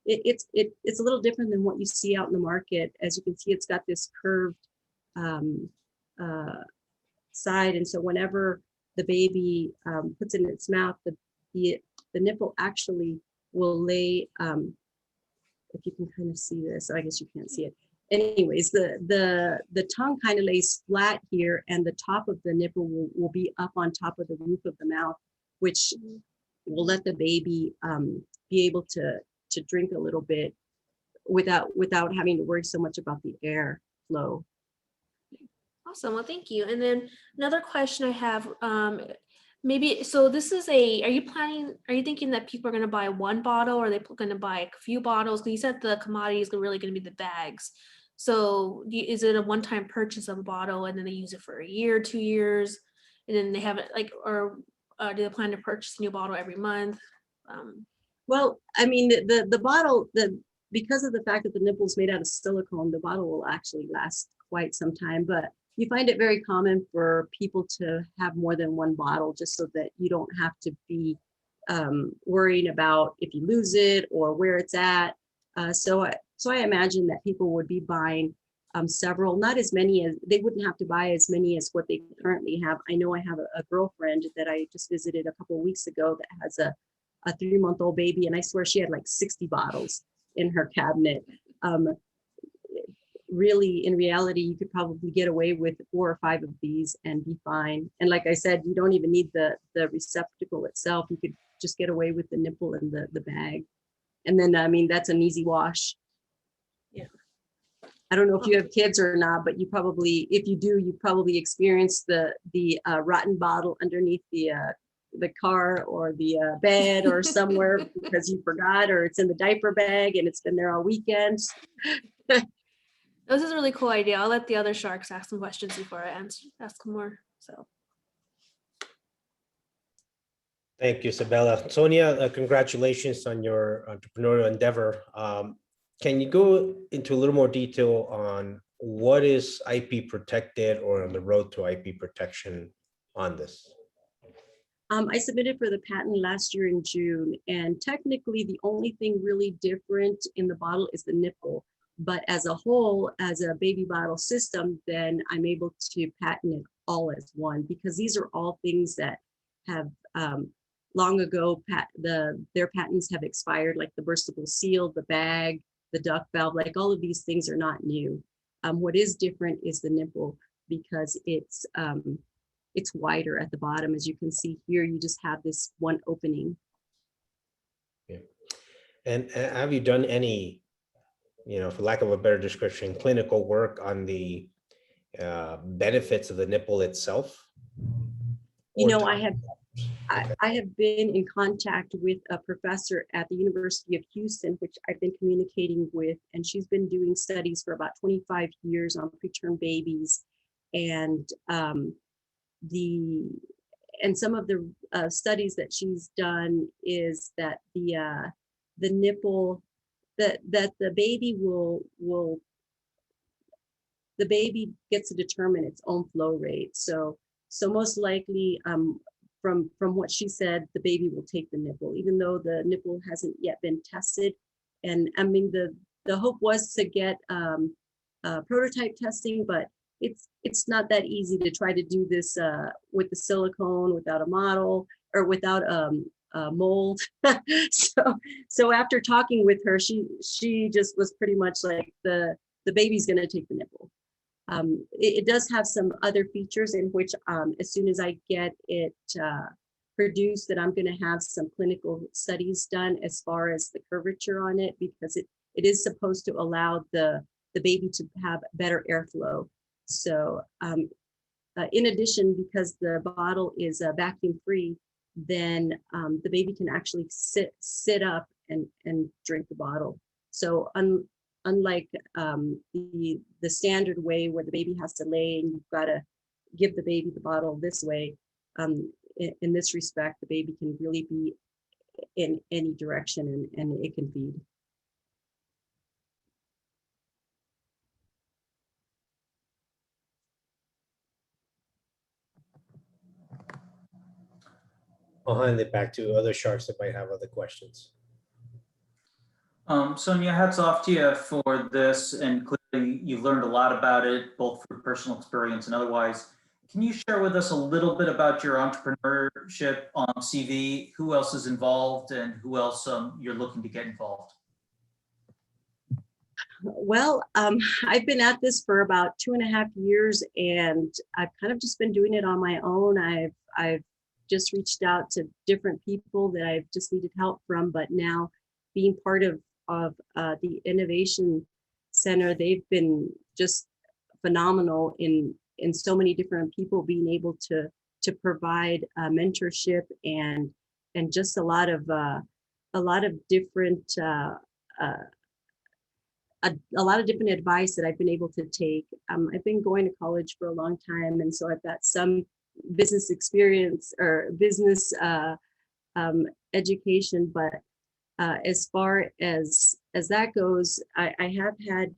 it's a little different than what you see out in the market. As you can see, it's got this curved side. And so whenever the baby puts it in its mouth, the nipple actually will lay, if you can kind of see this, I guess you can't see it. Anyways, the tongue kind of lays flat here, and the top of the nipple will be up on top of the roof of the mouth, which will let the baby be able to drink a little bit without having to worry so much about the air flow. Awesome. Well, thank you. And then another question I have, maybe, so this is are you thinking that people are going to buy one bottle, or are they going to buy a few bottles? Because you said the commodity is really going to be the bags. So is it a one-time purchase of a bottle and then they use it for a year, 2 years, and then they have it or do they plan to purchase a new bottle every month? Well, I mean, the bottle, because of the fact that the nipple is made out of silicone, the bottle will actually last quite some time, but you find it very common for people to have more than one bottle, just so that you don't have to be worrying about if you lose it or where it's at. So I imagine that people would be buying several, not as many as, they wouldn't have to buy as many as what they currently have. I know I have a girlfriend that I just visited a couple of weeks ago that has a 3-month-old baby, and I swear she had like 60 bottles in her cabinet. Really, in reality, you could probably get away with 4 or 5 of these and be fine. And like I said, you don't even need the receptacle itself. You could just get away with the nipple and the bag. And then, I mean, that's an easy wash. Yeah. I don't know if you have kids or not, but you probably, if you do, you probably experienced the rotten bottle underneath the car or the bed or somewhere because you forgot, or it's in the diaper bag and it's been there all weekend. This is a really cool idea. I'll let the other sharks ask some questions before I ask more. So. Thank you, Isabella. Sonia, congratulations on your entrepreneurial endeavor. Can you go into a little more detail on what is IP protected or on the road to IP protection on this? I submitted for the patent last year in June, and technically the only thing really different in the bottle is the nipple. But as a whole, as a baby bottle system, then I'm able to patent it all as one, because these are all things that have long ago, their patents have expired, like the burstable seal, the bag, the duct valve, like all of these things are not new. What is different is the nipple, because it's wider at the bottom. As you can see here, you just have this one opening. Yeah. And have you done any, for lack of a better description, clinical work on the benefits of the nipple itself? I have been in contact with a professor at the University of Houston, which I've been communicating with, and she's been doing studies for about 25 years on preterm babies. And and some of the studies that she's done is that the nipple, that the baby the baby gets to determine its own flow rate. So most likely, from what she said, the baby will take the nipple, even though the nipple hasn't yet been tested. And I mean, the hope was to get prototype testing, but it's not that easy to try to do this with the silicone without a model or without a mold. so after talking with her, she just was pretty much like the baby's going to take the nipple. It does have some other features in which as soon as I get it produced, that I'm going to have some clinical studies done as far as the curvature on it, because it is supposed to allow the baby to have better airflow. So in addition, because the bottle is vacuum free, then the baby can actually sit up and drink the bottle. So unlike the standard way where the baby has to lay and you've got to give the baby the bottle this way, in this respect, the baby can really be in any direction and it can feed. I'll hand it back to other sharks that might have other questions. Sonia, hats off to you for this, and clearly you've learned a lot about it, both through personal experience and otherwise. Can you share with us a little bit about your entrepreneurship CV? Who else is involved, and who else you're looking to get involved? Well, I've been at this for about 2.5 years, and I've kind of just been doing it on my own. I've just reached out to different people that I've just needed help from, but now being part of the Innovation Center, they've been just phenomenal in so many different people being able to provide mentorship and just a lot of different a lot of different advice that I've been able to take. I've been going to college for a long time, and so I've got some business experience or business education, but as far as that goes, I have had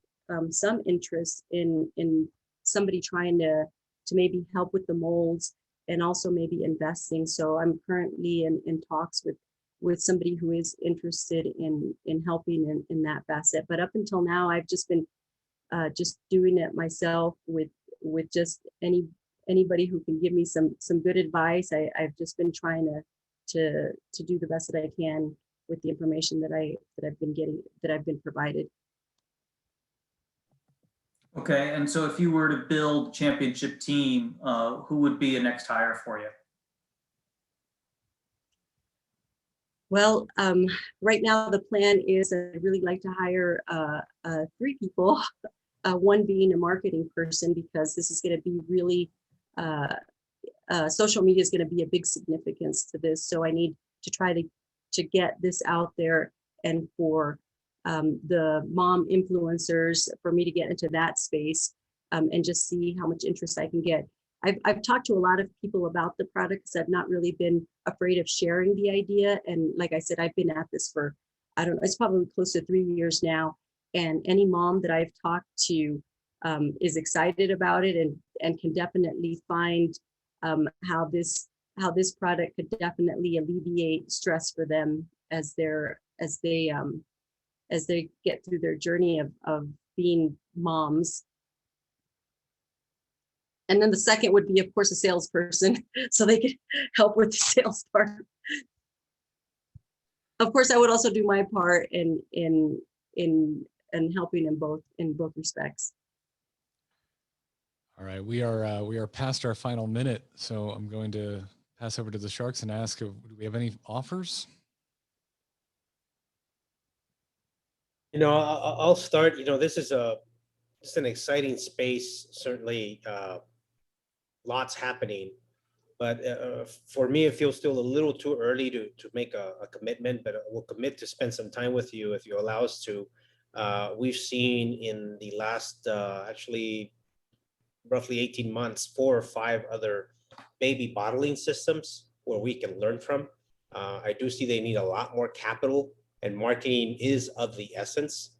some interest in somebody trying to maybe help with the molds and also maybe investing. So I'm currently in talks with somebody who is interested in helping in that facet. But up until now, I've just been just doing it myself with just anybody who can give me some good advice. I've just been trying to do the best that I can with the information that I've been getting, that I've been provided. Okay, and so if you were to build championship team, who would be a next hire for you? Well, right now the plan is I'd really like to hire 3 people, one being a marketing person, because this is going to be really, social media is going to be a big significance to this. So I need to try to get this out there, and for the mom influencers, for me to get into that space and just see how much interest I can get. I've talked to a lot of people about the product because I've not really been afraid of sharing the idea. And like I said, I've been at this for, I don't know, it's probably close to 3 years now. And any mom that I've talked to is excited about it and can definitely find how this product could definitely alleviate stress for them as they get through their journey of being moms. And then the second would be, of course, a salesperson, so they could help with the sales part. Of course, I would also do my part in helping in both respects. All right, we are past our final minute, so I'm going to pass over to the Sharks and ask, do we have any offers? I'll start. This is it's an exciting space. Certainly, lots happening, but for me, it feels still a little too early to make a commitment. But we'll commit to spend some time with you if you allow us to. We've seen in the last actually roughly 18 months, 4 or 5 other baby bottling systems where we can learn from. I do see they need a lot more capital, and marketing is of the essence.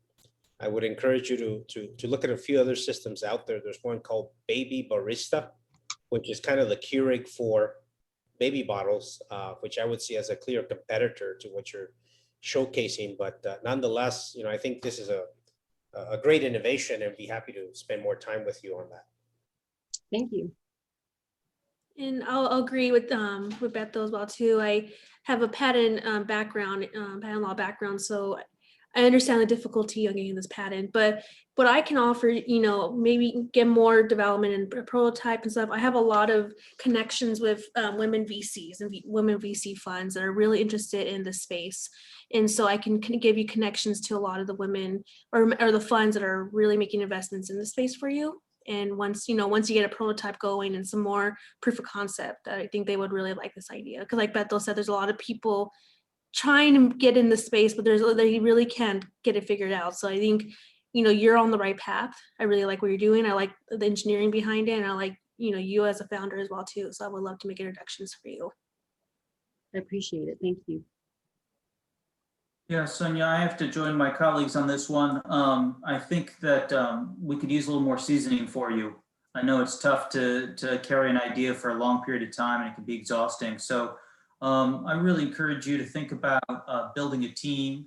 I would encourage you to look at a few other systems out there. There's one called Baby Barista, which is kind of the Keurig for baby bottles, which I would see as a clear competitor to what you're showcasing. But nonetheless, I think this is a great innovation, and be happy to spend more time with you on that. Thank you. And I'll agree with Beto as well too. I have a patent background, patent law background, so I understand the difficulty of getting this patent. But what I can offer, maybe get more development and prototype and stuff. I have a lot of connections with women VCs and women VC funds that are really interested in this space, and so I can give you connections to a lot of the women or the funds that are really making investments in the space for you. And once you get a prototype going and some more proof of concept, I think they would really like this idea. Because like Beto said, there's a lot of people trying to get in the space, but they really can't get it figured out. So I think, you're on the right path. I really like what you're doing. I like the engineering behind it. And I like, you as a founder as well too. So I would love to make introductions for you. I appreciate it. Thank you. Yeah, Sonia, I have to join my colleagues on this one. I think that we could use a little more seasoning for you. I know it's tough to carry an idea for a long period of time, and it can be exhausting. So I really encourage you to think about building a team.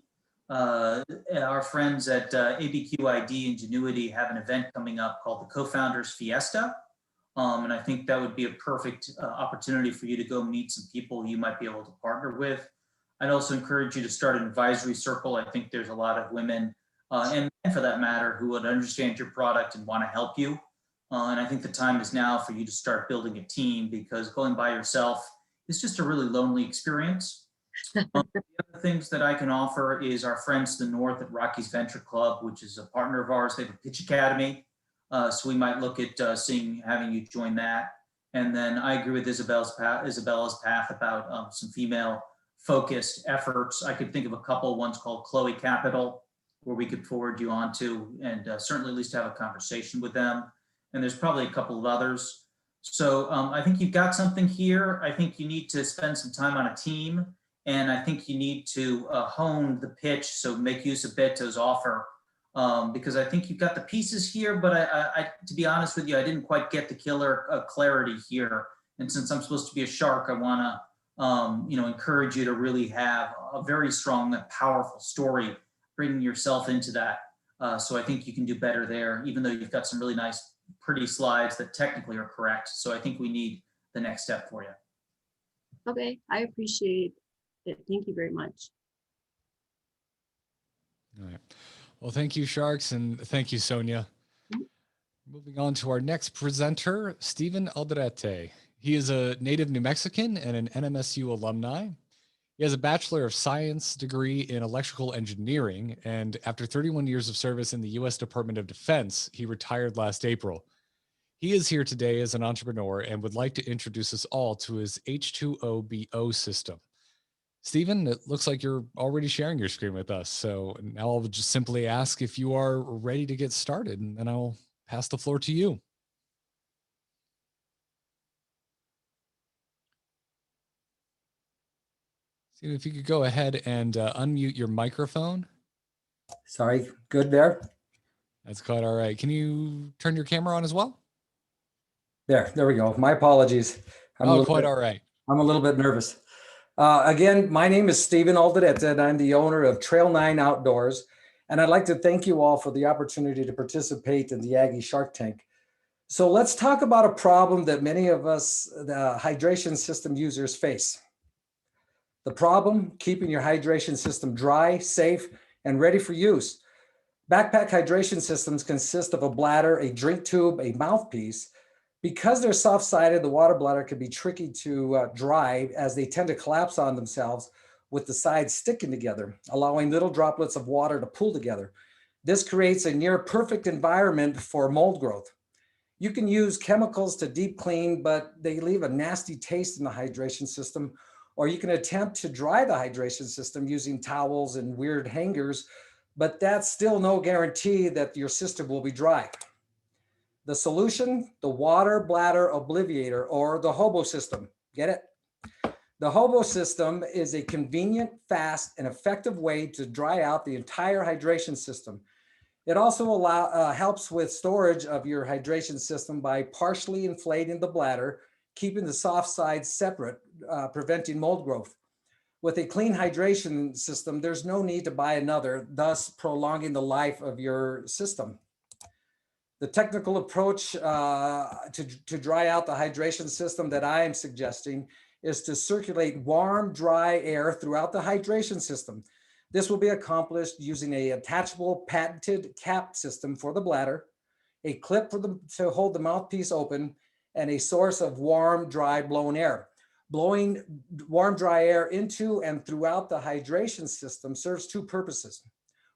Our friends at ABQID Ingenuity have an event coming up called the Co-Founders Fiesta. And I think that would be a perfect opportunity for you to go meet some people you might be able to partner with. I'd also encourage you to start an advisory circle. I think there's a lot of women and men for that matter who would understand your product and want to help you. And I think the time is now for you to start building a team, because going by yourself is just a really lonely experience. The other things that I can offer is our friends to the north at Rocky's Venture Club, which is a partner of ours. They have a pitch academy. So we might look at having you join that. And then I agree with Isabella's path about some female focused efforts. I could think of a couple. One's called Chloe Capital, where we could forward you on to, and certainly at least have a conversation with them. And there's probably a couple of others. So I think you've got something here. I think you need to spend some time on a team, and I think you need to hone the pitch. So make use of Beto's offer, because I think you've got the pieces here, but I to be honest with you, I didn't quite get the killer clarity here. And since I'm supposed to be a shark, I want to encourage you to really have a very strong, powerful story, bringing yourself into that. So I think you can do better there, even though you've got some really nice, pretty slides that technically are correct. So I think we need the next step for you. Okay, I appreciate it. Thank you very much. All right. Well, thank you, Sharks, and thank you, Sonia. Moving on to our next presenter, Stephen Aldrete. He is a native New Mexican and an NMSU alumni. He has a Bachelor of Science degree in electrical engineering, and after 31 years of service in the U.S. Department of Defense, he retired last April. He is here today as an entrepreneur and would like to introduce us all to his H2OBO system. Stephen, it looks like you're already sharing your screen with us, so now I'll just simply ask if you are ready to get started, and then I'll pass the floor to you. See if you could go ahead and unmute your microphone. Sorry, good there? That's quite all right. Can you turn your camera on as well? There we go. My apologies. Quite all right. I'm a little bit nervous. Again, my name is Stephen Aldrete, and I'm the owner of Trail 9 Outdoors. And I'd like to thank you all for the opportunity to participate in the Aggie Shark Tank. So let's talk about a problem that many of us, the hydration system users, face. The problem, keeping your hydration system dry, safe, and ready for use. Backpack hydration systems consist of a bladder, a drink tube, a mouthpiece. Because they're soft-sided, the water bladder can be tricky to dry, as they tend to collapse on themselves with the sides sticking together, allowing little droplets of water to pool together. This creates a near perfect environment for mold growth. You can use chemicals to deep clean, but they leave a nasty taste in the hydration system. Or you can attempt to dry the hydration system using towels and weird hangers, but that's still no guarantee that your system will be dry. The solution, the water bladder obliviator, or the hobo system. Get it? The hobo system is a convenient, fast, and effective way to dry out the entire hydration system. It also helps with storage of your hydration system by partially inflating the bladder, keeping the soft sides separate, preventing mold growth. With a clean hydration system, there's no need to buy another, thus prolonging the life of your system. The technical approach to dry out the hydration system that I am suggesting is to circulate warm, dry air throughout the hydration system. This will be accomplished using a attachable patented cap system for the bladder, a clip to hold the mouthpiece open, and a source of warm, dry, blown air. Blowing warm, dry air into and throughout the hydration system serves two purposes.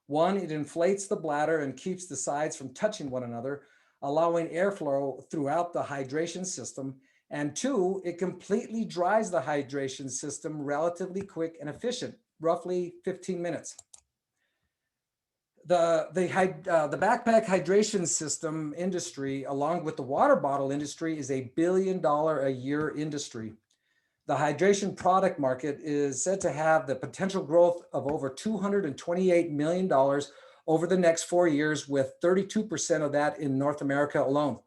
One, it inflates the bladder and keeps the sides from touching one another, allowing airflow throughout the hydration system. And two, it completely dries the hydration system relatively quick and efficient, roughly 15 minutes. The backpack hydration system industry, along with the water bottle industry, is $1 billion a year industry. The hydration product market is said to have the potential growth of over $228 million over the next 4 years, with 32% of that in North America alone.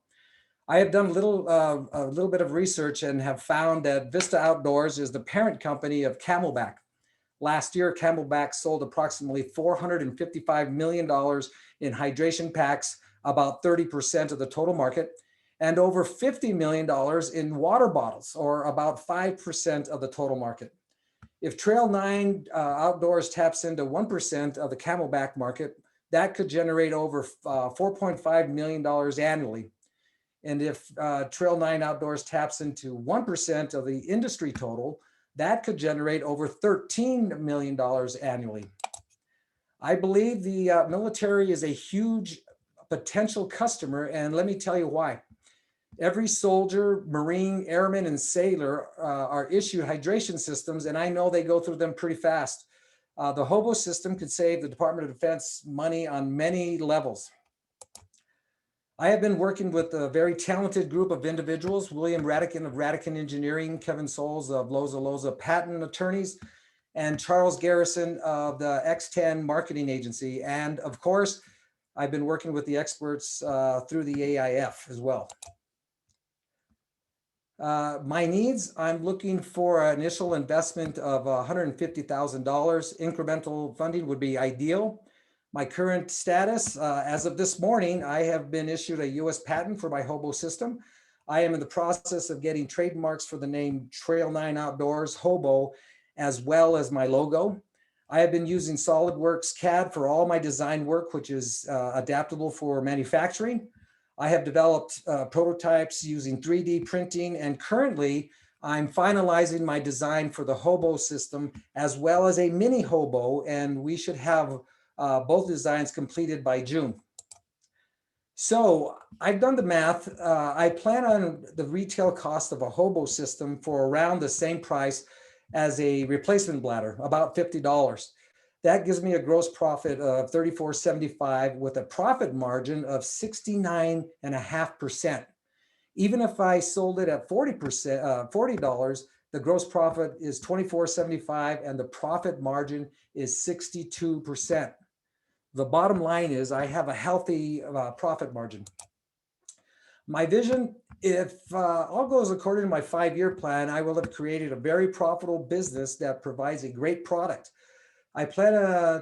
I have done a little bit of research and have found that Vista Outdoors is the parent company of Camelback. Last year, Camelback sold approximately $455 million in hydration packs, about 30% of the total market, and over $50 million in water bottles, or about 5% of the total market. If Trail 9 Outdoors taps into 1% of the Camelback market, that could generate over $4.5 million annually. And if Trail 9 Outdoors taps into 1% of the industry total, that could generate over $13 million annually. I believe the military is a huge potential customer, and let me tell you why. Every soldier, Marine, airman, and sailor are issued hydration systems, and I know they go through them pretty fast. The hobo system could save the Department of Defense money on many levels. I have been working with a very talented group of individuals: William Radican of Radican Engineering, Kevin Souls of Loza Loza Patent Attorneys, and Charles Garrison of the X10 Marketing Agency. And of course, I've been working with the experts through the AIF as well. My needs, I'm looking for an initial investment of $150,000. Incremental funding would be ideal. My current status, as of this morning, I have been issued a US patent for my hobo system. I am in the process of getting trademarks for the name Trail 9 Outdoors Hobo, as well as my logo. I have been using SolidWorks CAD for all my design work, which is adaptable for manufacturing. I have developed prototypes using 3D printing, and currently I'm finalizing my design for the hobo system as well as a mini hobo, and we should have both designs completed by June. So I've done the math. I plan on the retail cost of a hobo system for around the same price as a replacement bladder, about $50. That gives me a gross profit of $34.75 with a profit margin of 69.5%. Even if I sold it at $40, the gross profit is $24.75 and the profit margin is 62%. The bottom line is I have a healthy profit margin. My vision, if all goes according to my 5-year plan, I will have created a very profitable business that provides a great product. I plan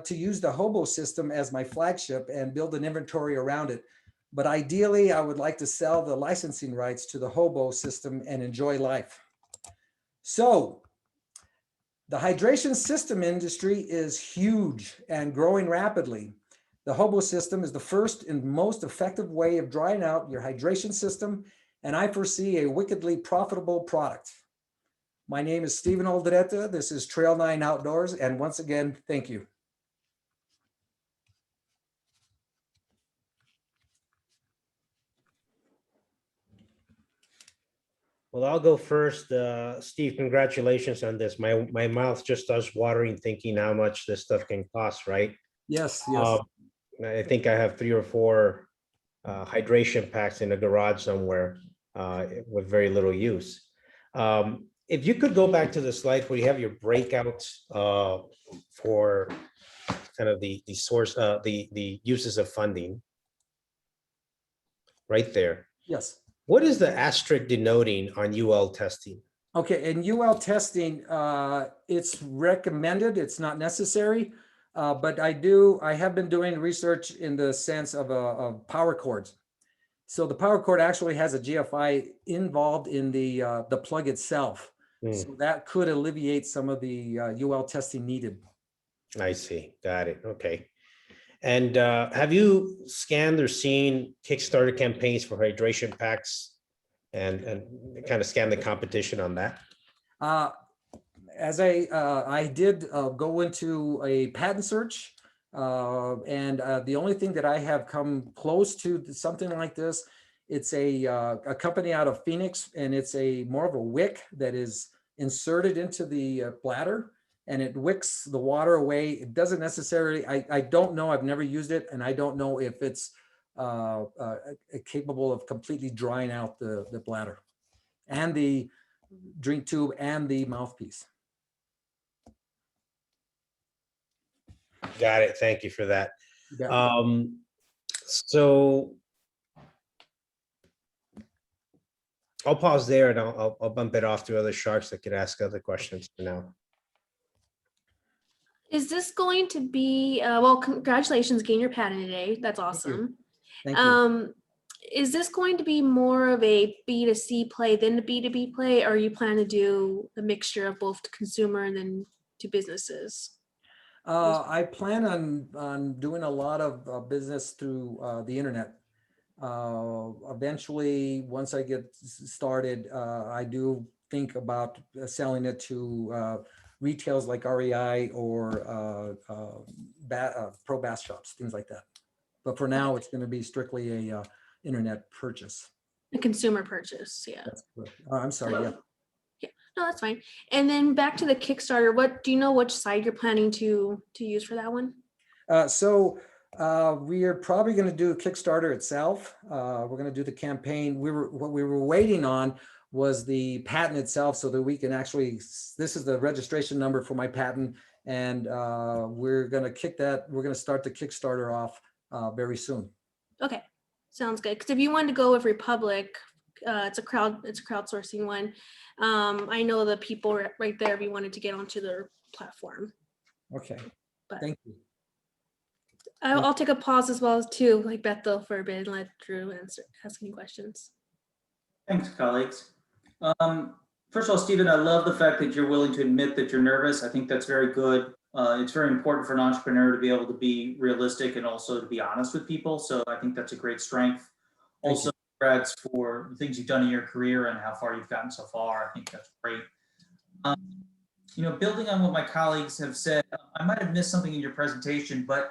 to use the hobo system as my flagship and build an inventory around it. But ideally, I would like to sell the licensing rights to the hobo system and enjoy life. So the hydration system industry is huge and growing rapidly. The hobo system is the first and most effective way of drying out your hydration system, and I foresee a wickedly profitable product. My name is Stephen Aldrete. This is Trail 9 Outdoors, and once again, thank you. Well, I'll go first. Steve, congratulations on this. My mouth just starts watering thinking how much this stuff can cost, right? Yes, yes. I think I have 3 or 4 hydration packs in a garage somewhere with very little use. If you could go back to the slide where you have your breakouts for kind of the source, the uses of funding, right there. Yes. What is the asterisk denoting on UL testing? Okay, in UL testing, it's recommended, it's not necessary, but I have been doing research in the sense of power cords. So the power cord actually has a GFI involved in the plug itself. So that could alleviate some of the UL testing needed. I see, got it, okay. And have you scanned or seen Kickstarter campaigns for hydration packs and kind of scan the competition on that? As I did go into a patent search, and the only thing that I have come close to something like this, it's a company out of Phoenix, and it's more of a wick that is inserted into the bladder, and it wicks the water away. It doesn't necessarily, I don't know, I've never used it, and I don't know if it's capable of completely drying out the bladder and the drink tube and the mouthpiece. Got it, thank you for that. Yeah. So I'll pause there and I'll bump it off to other sharks that could ask other questions for now. Is this going to be, well, congratulations, getting your patent today. That's awesome. Thank you. Is this going to be more of a B2C play than a B2B play, or you plan to do a mixture of both consumer and then to businesses? I plan on doing a lot of business through the internet. Eventually, once I get started, I do think about selling it to retails like REI or pro bass shops, things like that. But for now, it's going to be strictly a internet purchase. A consumer purchase, yeah. That's correct. Oh, I'm sorry, yeah. Yeah, no, that's fine. And then back to the Kickstarter, what do you know which site you're planning to use for that one? We are probably going to do Kickstarter itself. We're going to do the campaign. What we were waiting on was the patent itself, so that we can actually, this is the registration number for my patent, and we're going to kick that. We're going to start the Kickstarter off very soon. Okay, sounds good. Because if you wanted to go with Republic, it's a crowdsourcing one. I know the people right there if you wanted to get onto their platform. Okay, but thank you. I'll take a pause as well too, like Bethel for a bit, and let Drew ask any questions. Thanks, colleagues. First of all, Stephen, I love the fact that you're willing to admit that you're nervous. I think that's very good. It's very important for an entrepreneur to be able to be realistic and also to be honest with people. So I think that's a great strength. Also, congrats for the things you've done in your career and how far you've gotten so far. I think that's great. Building on what my colleagues have said, I might have missed something in your presentation, but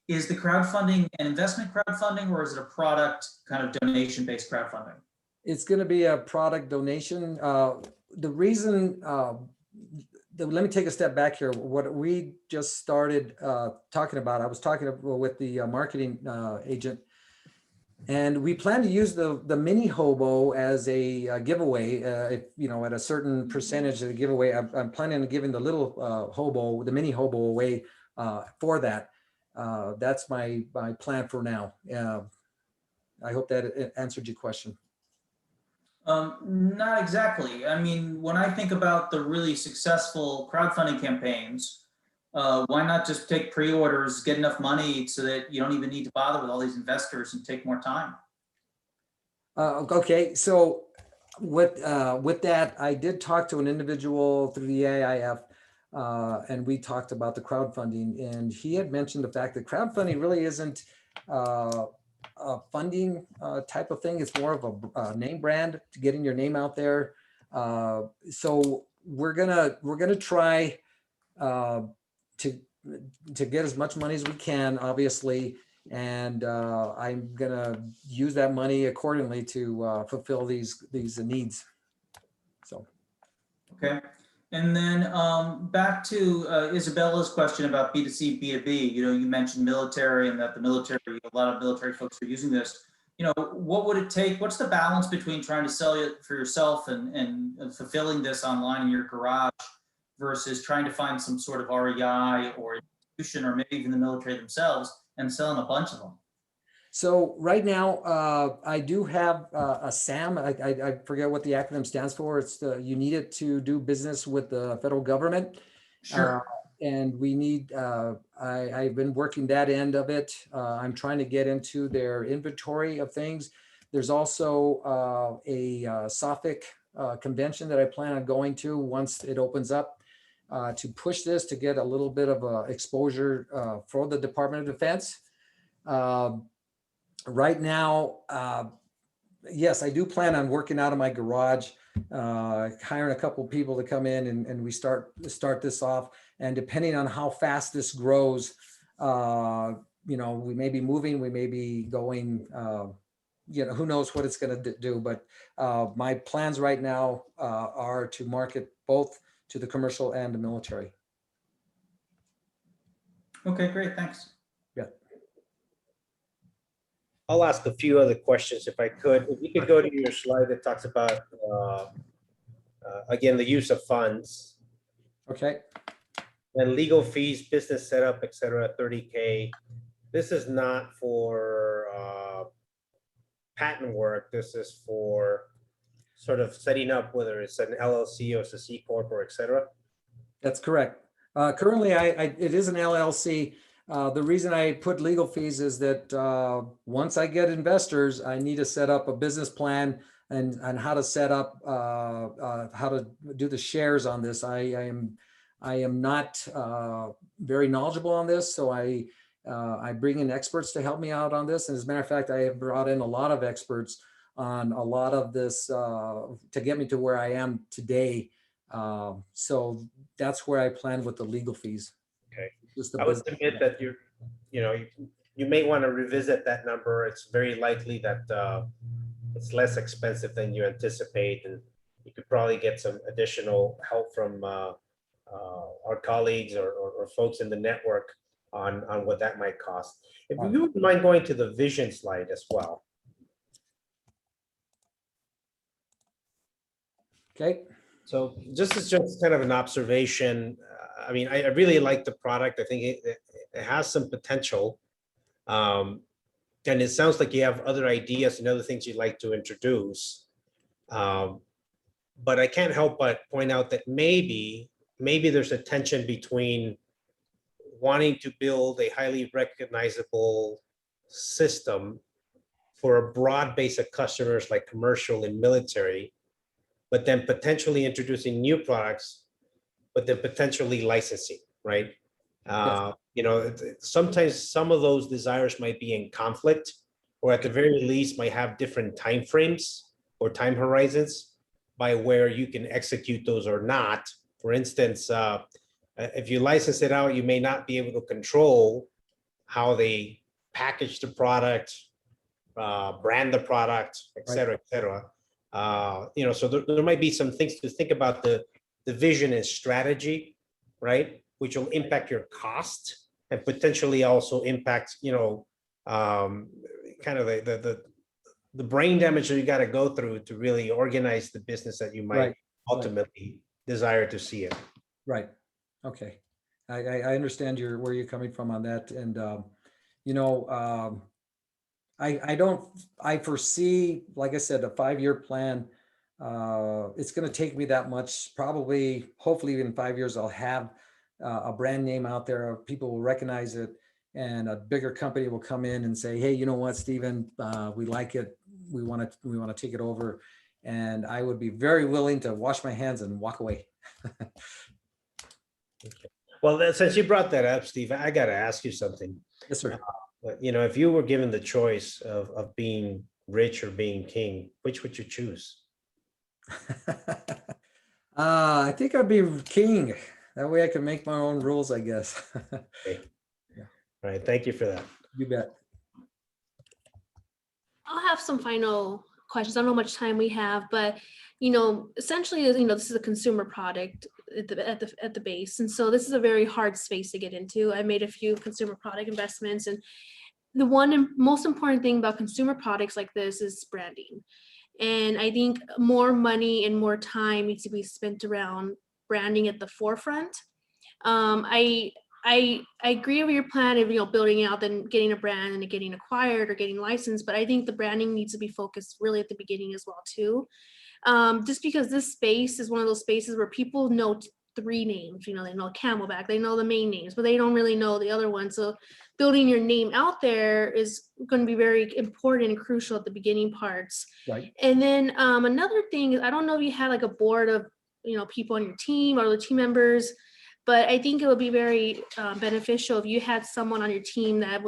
is the crowdfunding an investment crowdfunding, or is it a product kind of donation-based crowdfunding? It's going to be a product donation. The reason, let me take a step back here. What we just started talking about, I was talking with the marketing agent, and we plan to use the mini hobo as a giveaway. At a certain percentage of the giveaway, I'm planning on giving the little hobo, the mini hobo, away for that. That's my plan for now. I hope that answered your question. Not exactly. I mean, when I think about the really successful crowdfunding campaigns, why not just take pre-orders, get enough money so that you don't even need to bother with all these investors and take more time? Okay, so with that, I did talk to an individual through the AIF, and we talked about the crowdfunding, and he had mentioned the fact that crowdfunding really isn't a funding type of thing. It's more of a name brand, to getting your name out there. So we're gonna try to get as much money as we can, obviously, and I'm gonna use that money accordingly to fulfill these needs. So. Okay. And then back to Isabella's question about B2C, B2B. You mentioned military, and that the military, a lot of military folks are using this. you know, what would it take? What's the balance between trying to sell it for yourself and fulfilling this online in your garage versus trying to find some sort of REI or institution or maybe even the military themselves and selling a bunch of them? So right now, I do have a SAM. I forget what the acronym stands for. It's you need it to do business with the federal government. Sure. And we need, I've been working that end of it. I'm trying to get into their inventory of things. There's also a SOFIC convention that I plan on going to once it opens up to push this, to get a little bit of exposure for the Department of Defense. Right now, yes, I do plan on working out of my garage, hiring a couple of people to come in and we start this off. And depending on how fast this grows, you know, we may be moving, we may be going, you know, who knows what it's going to do. But my plans right now are to market both to the commercial and the military. Okay, great. Thanks. Yeah. I'll ask a few other questions if I could. If you could go to your slide that talks about, again, the use of funds. Okay. And legal fees, business setup, et cetera, 30K. This is not for patent work. This is for sort of setting up, whether it's an LLC or it's a C Corp or et cetera. That's correct. Currently, it is an LLC. The reason I put legal fees is that once I get investors, I need to set up a business plan and how to set up, how to do the shares on this. I am not very knowledgeable on this, so I bring in experts to help me out on this. And as a matter of fact, I have brought in a lot of experts on a lot of this to get me to where I am today. So that's where I plan with the legal fees. Okay. I would submit that you may want to revisit that number. It's very likely that it's less expensive than you anticipate, and you could probably get some additional help from our colleagues or folks in the network on what that might cost. If you wouldn't mind going to the vision slide as well. Okay. So this is just kind of an observation. I mean, I really like the product. I think it has some potential. And it sounds like you have other ideas and other things you'd like to introduce. But I can't help but point out that maybe there's a tension between wanting to build a highly recognizable system for a broad base of customers like commercial and military, but then potentially introducing new products, but then potentially licensing, right? You know, sometimes some of those desires might be in conflict, or at the very least might have different timeframes or time horizons by where you can execute those or not. For instance, if you license it out, you may not be able to control how they package the product, brand the product, et cetera, et cetera. You know, so there might be some things to think about the vision and strategy, right? Which will impact your cost and potentially also impact, you know, kind of the brain damage that you got to go through to really organize the business that you might ultimately desire to see it. Right. Okay. I understand where you're coming from on that. And, you know, I foresee, like I said, a 5-year plan. It's going to take me that much, probably, hopefully in 5 years, I'll have a brand name out there. People will recognize it, and a bigger company will come in and say, hey, you know what, Stephen, we like it. We want to take it over. And I would be very willing to wash my hands and walk away. Okay. Well, since you brought that up, Steve, I got to ask you something. Yes, sir. You know, if you were given the choice of being rich or being king, which would you choose? I think I'd be king. That way I can make my own rules, I guess. Okay. Yeah. All right. Thank you for that. You bet. I'll have some final questions. I don't know how much time we have, but you know, essentially, you know, this is a consumer product at the base, and so this is a very hard space to get into. I made a few consumer product investments, and the most important thing about consumer products like this is branding. And I think more money and more time needs to be spent around branding at the forefront. I agree with your plan of, building out, then getting a brand and getting acquired or getting licensed, but I think the branding needs to be focused really at the beginning as well too. Just because this space is one of those spaces where people know 3 names, they know Camelback, they know the main names, but they don't really know the other ones. So building your name out there is going to be very important and crucial at the beginning parts. Right. And then another thing is, I don't know if you had like a board of, people on your team or the team members, but I think it would be very beneficial if you had someone on your team that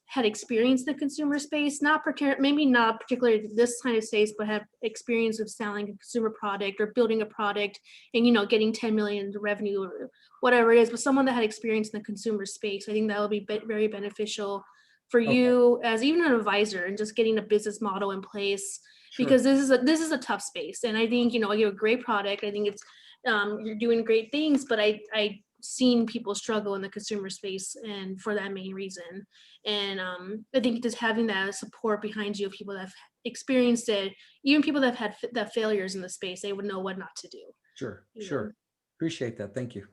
had experience in the consumer space, maybe not particularly this kind of space, but have experience of selling a consumer product or building a product and, getting 10 million in revenue or whatever it is, but someone that had experience in the consumer space. I think that would be very beneficial for you as even an advisor, and just getting a business model in place. Sure. Because this is a tough space. And I think, you have a great product. I think it's, you're doing great things, but I seen people struggle in the consumer space, and for that main reason. And I think just having that support behind you, people that have experienced it, even people that have had that failures in the space, they would know what not to do. Sure, sure. Appreciate that. Thank you.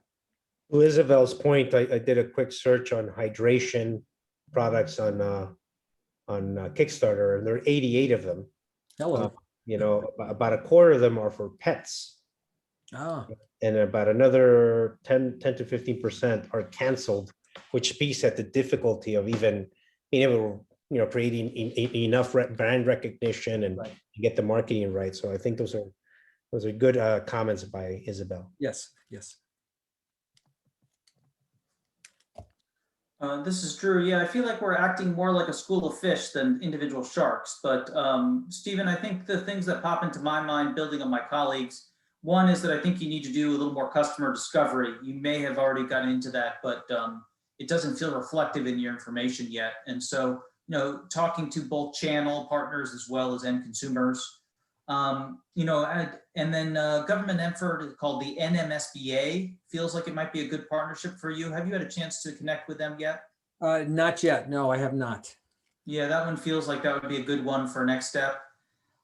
To Isabel's point, I did a quick search on hydration products on Kickstarter, and there are 88 of them. Hello. About a quarter of them are for pets. Ah. And about another 10 to 15% are canceled, which speaks at the difficulty of even being able to, creating enough brand recognition and get the marketing right. So I think those are good comments by Isabel. Yes, yes. This is Drew. Yeah, I feel like we're acting more like a school of fish than individual sharks. But Stephen, I think the things that pop into my mind, building on my colleagues, one is that I think you need to do a little more customer discovery. You may have already gotten into that, but it doesn't feel reflective in your information yet. And so, talking to both channel partners as well as end consumers, and then government effort called the NMSBA feels like it might be a good partnership for you. Have you had a chance to connect with them yet? Not yet. No, I have not. Yeah, that one feels like that would be a good one for next step.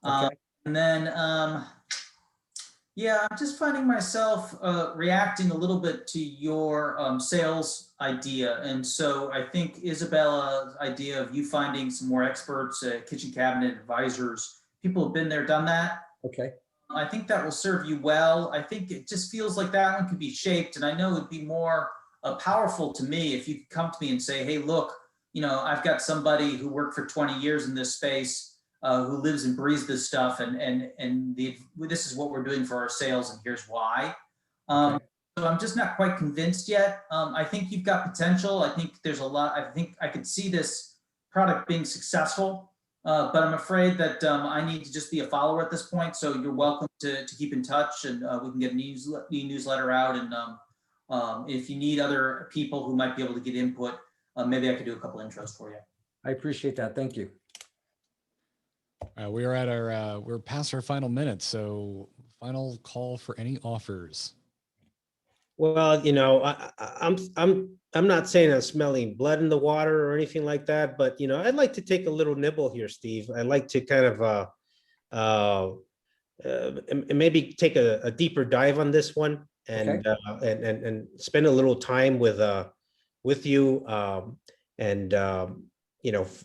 Okay. And then, yeah, I'm just finding myself reacting a little bit to your sales idea. And so I think Isabella's idea of you finding some more experts, kitchen cabinet advisors, people who've been there, done that. Okay. I think that will serve you well. I think it just feels like that one could be shaped. And I know it'd be more powerful to me if you could come to me and say, hey, look, I've got somebody who worked for 20 years in this space, who lives and breathes this stuff, and this is what we're doing for our sales, and here's why. So I'm just not quite convinced yet. I think you've got potential. I think there's a lot. I think I could see this product being successful, but I'm afraid that I need to just be a follower at this point. So you're welcome to keep in touch, and we can get an e-newsletter out. And if you need other people who might be able to get input, maybe I could do a couple intros for you. I appreciate that. Thank you. We are at we're past our final minute. So final call for any offers. Well, I'm not saying I'm smelling blood in the water or anything like that, but I'd like to take a little nibble here, Steve. I'd like to kind of maybe take a deeper dive on this one, and and spend a little time with you,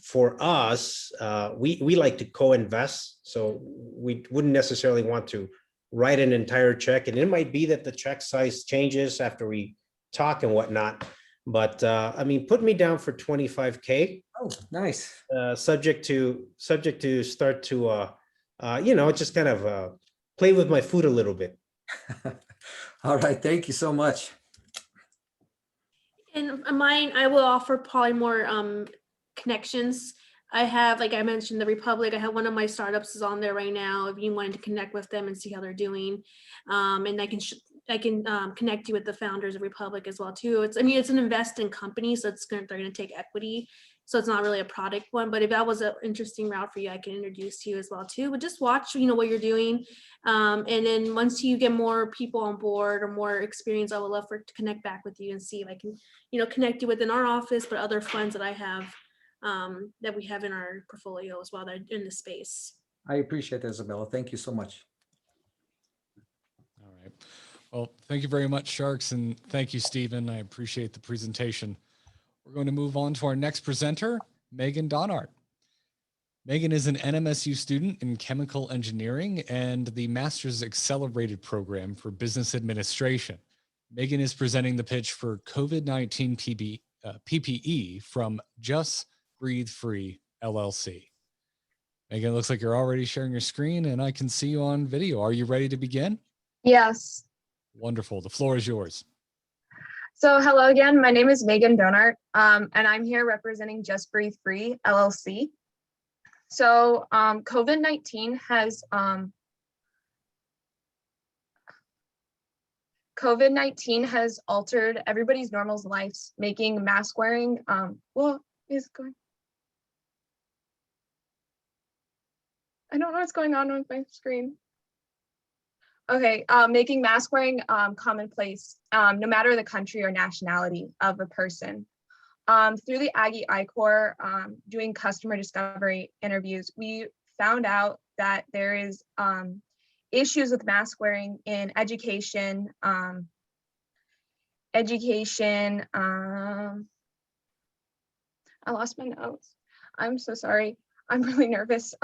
for us, we like to co-invest, so we wouldn't necessarily want to write an entire check, and it might be that the check size changes after we talk and whatnot. But I mean, put me down for 25K. Oh, nice. Subject to start to just kind of play with my food a little bit. All right, thank you so much. And mine, I will offer probably more connections. I have, like I mentioned, the Republic. I have one of my startups is on there right now. If you wanted to connect with them and see how they're doing, and I can connect you with the founders of Republic as well too. It's an investing company, so they're going to take equity. So it's not really a product one, but if that was an interesting route for you, I can introduce you as well too. But just watch, what you're doing. And then once you get more people on board or more experience, I would love to connect back with you and see if I can, connect you within our office, but other funds that I have that we have in our portfolio as well that are in the space. I appreciate that, Isabella. Thank you so much. All right. Well, thank you very much, Sharks, and thank you, Stephen. I appreciate the presentation. We're going to move on to our next presenter, Megan Donart. Megan is an NMSU student in chemical engineering and the Master's Accelerated Program for Business Administration. Megan is presenting the pitch for COVID-19 PPE from Just Breathe Free LLC. Megan, it looks like you're already sharing your screen and I can see you on video. Are you ready to begin? Yes. Wonderful. The floor is yours. So hello again. My name is Megan Donart, and I'm here representing Just Breathe Free LLC. So COVID-19 has altered everybody's normal lives, making mask wearing, what is going? I don't know what's going on with my screen. Okay, making mask wearing commonplace, no matter the country or nationality of a person. Through the Aggie I-Corps, doing customer discovery interviews, we found out that there is issues with mask wearing in education, I lost my notes. I'm so sorry. I'm really nervous.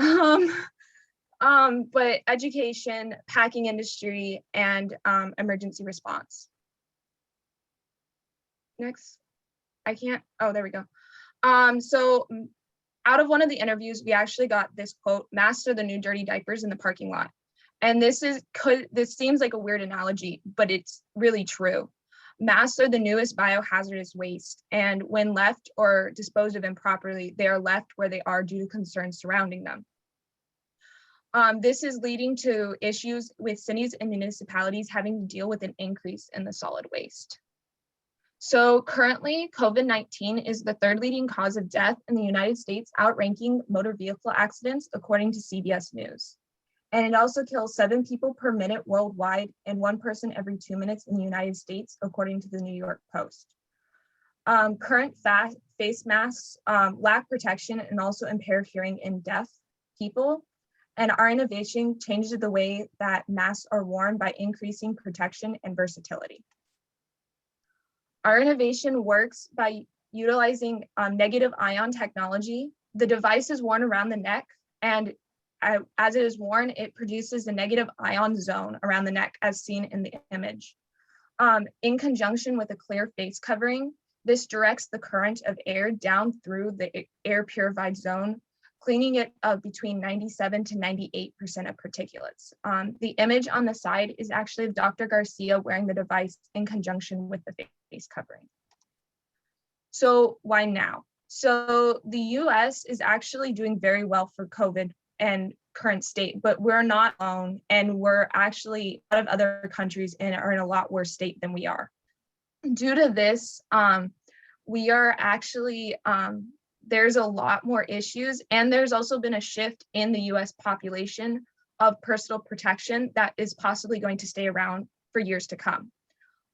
But education, packing industry, and emergency response. Next, I can't, oh, there we go. So out of one of the interviews, we actually got this quote, "Masks are the new dirty diapers in the parking lot." And this seems like a weird analogy, but it's really true. Masks are the newest biohazardous waste, and when left or disposed of improperly, they are left where they are due to concerns surrounding them. This is leading to issues with cities and municipalities having to deal with an increase in the solid waste. So currently, COVID-19 is the third leading cause of death in the United States, outranking motor vehicle accidents, according to CBS News. And it also kills 7 people per minute worldwide and 1 person every 2 minutes in the United States, according to the New York Post. Current face masks lack protection and also impair hearing in deaf people. And our innovation changes the way that masks are worn by increasing protection and versatility. Our innovation works by utilizing negative ion technology. The device is worn around the neck, and as it is worn, it produces a negative ion zone around the neck as seen in the image. In conjunction with a clear face covering, this directs the current of air down through the air purified zone, cleaning it of between 97 to 98% of particulates. The image on the side is actually of Dr. Garcia wearing the device in conjunction with the face covering. So why now? So the US is actually doing very well for COVID and current state, but we're not alone, and we're actually, a lot of other countries are in a lot worse state than we are. Due to this, we are actually, there's a lot more issues, and there's also been a shift in the US population of personal protection that is possibly going to stay around for years to come.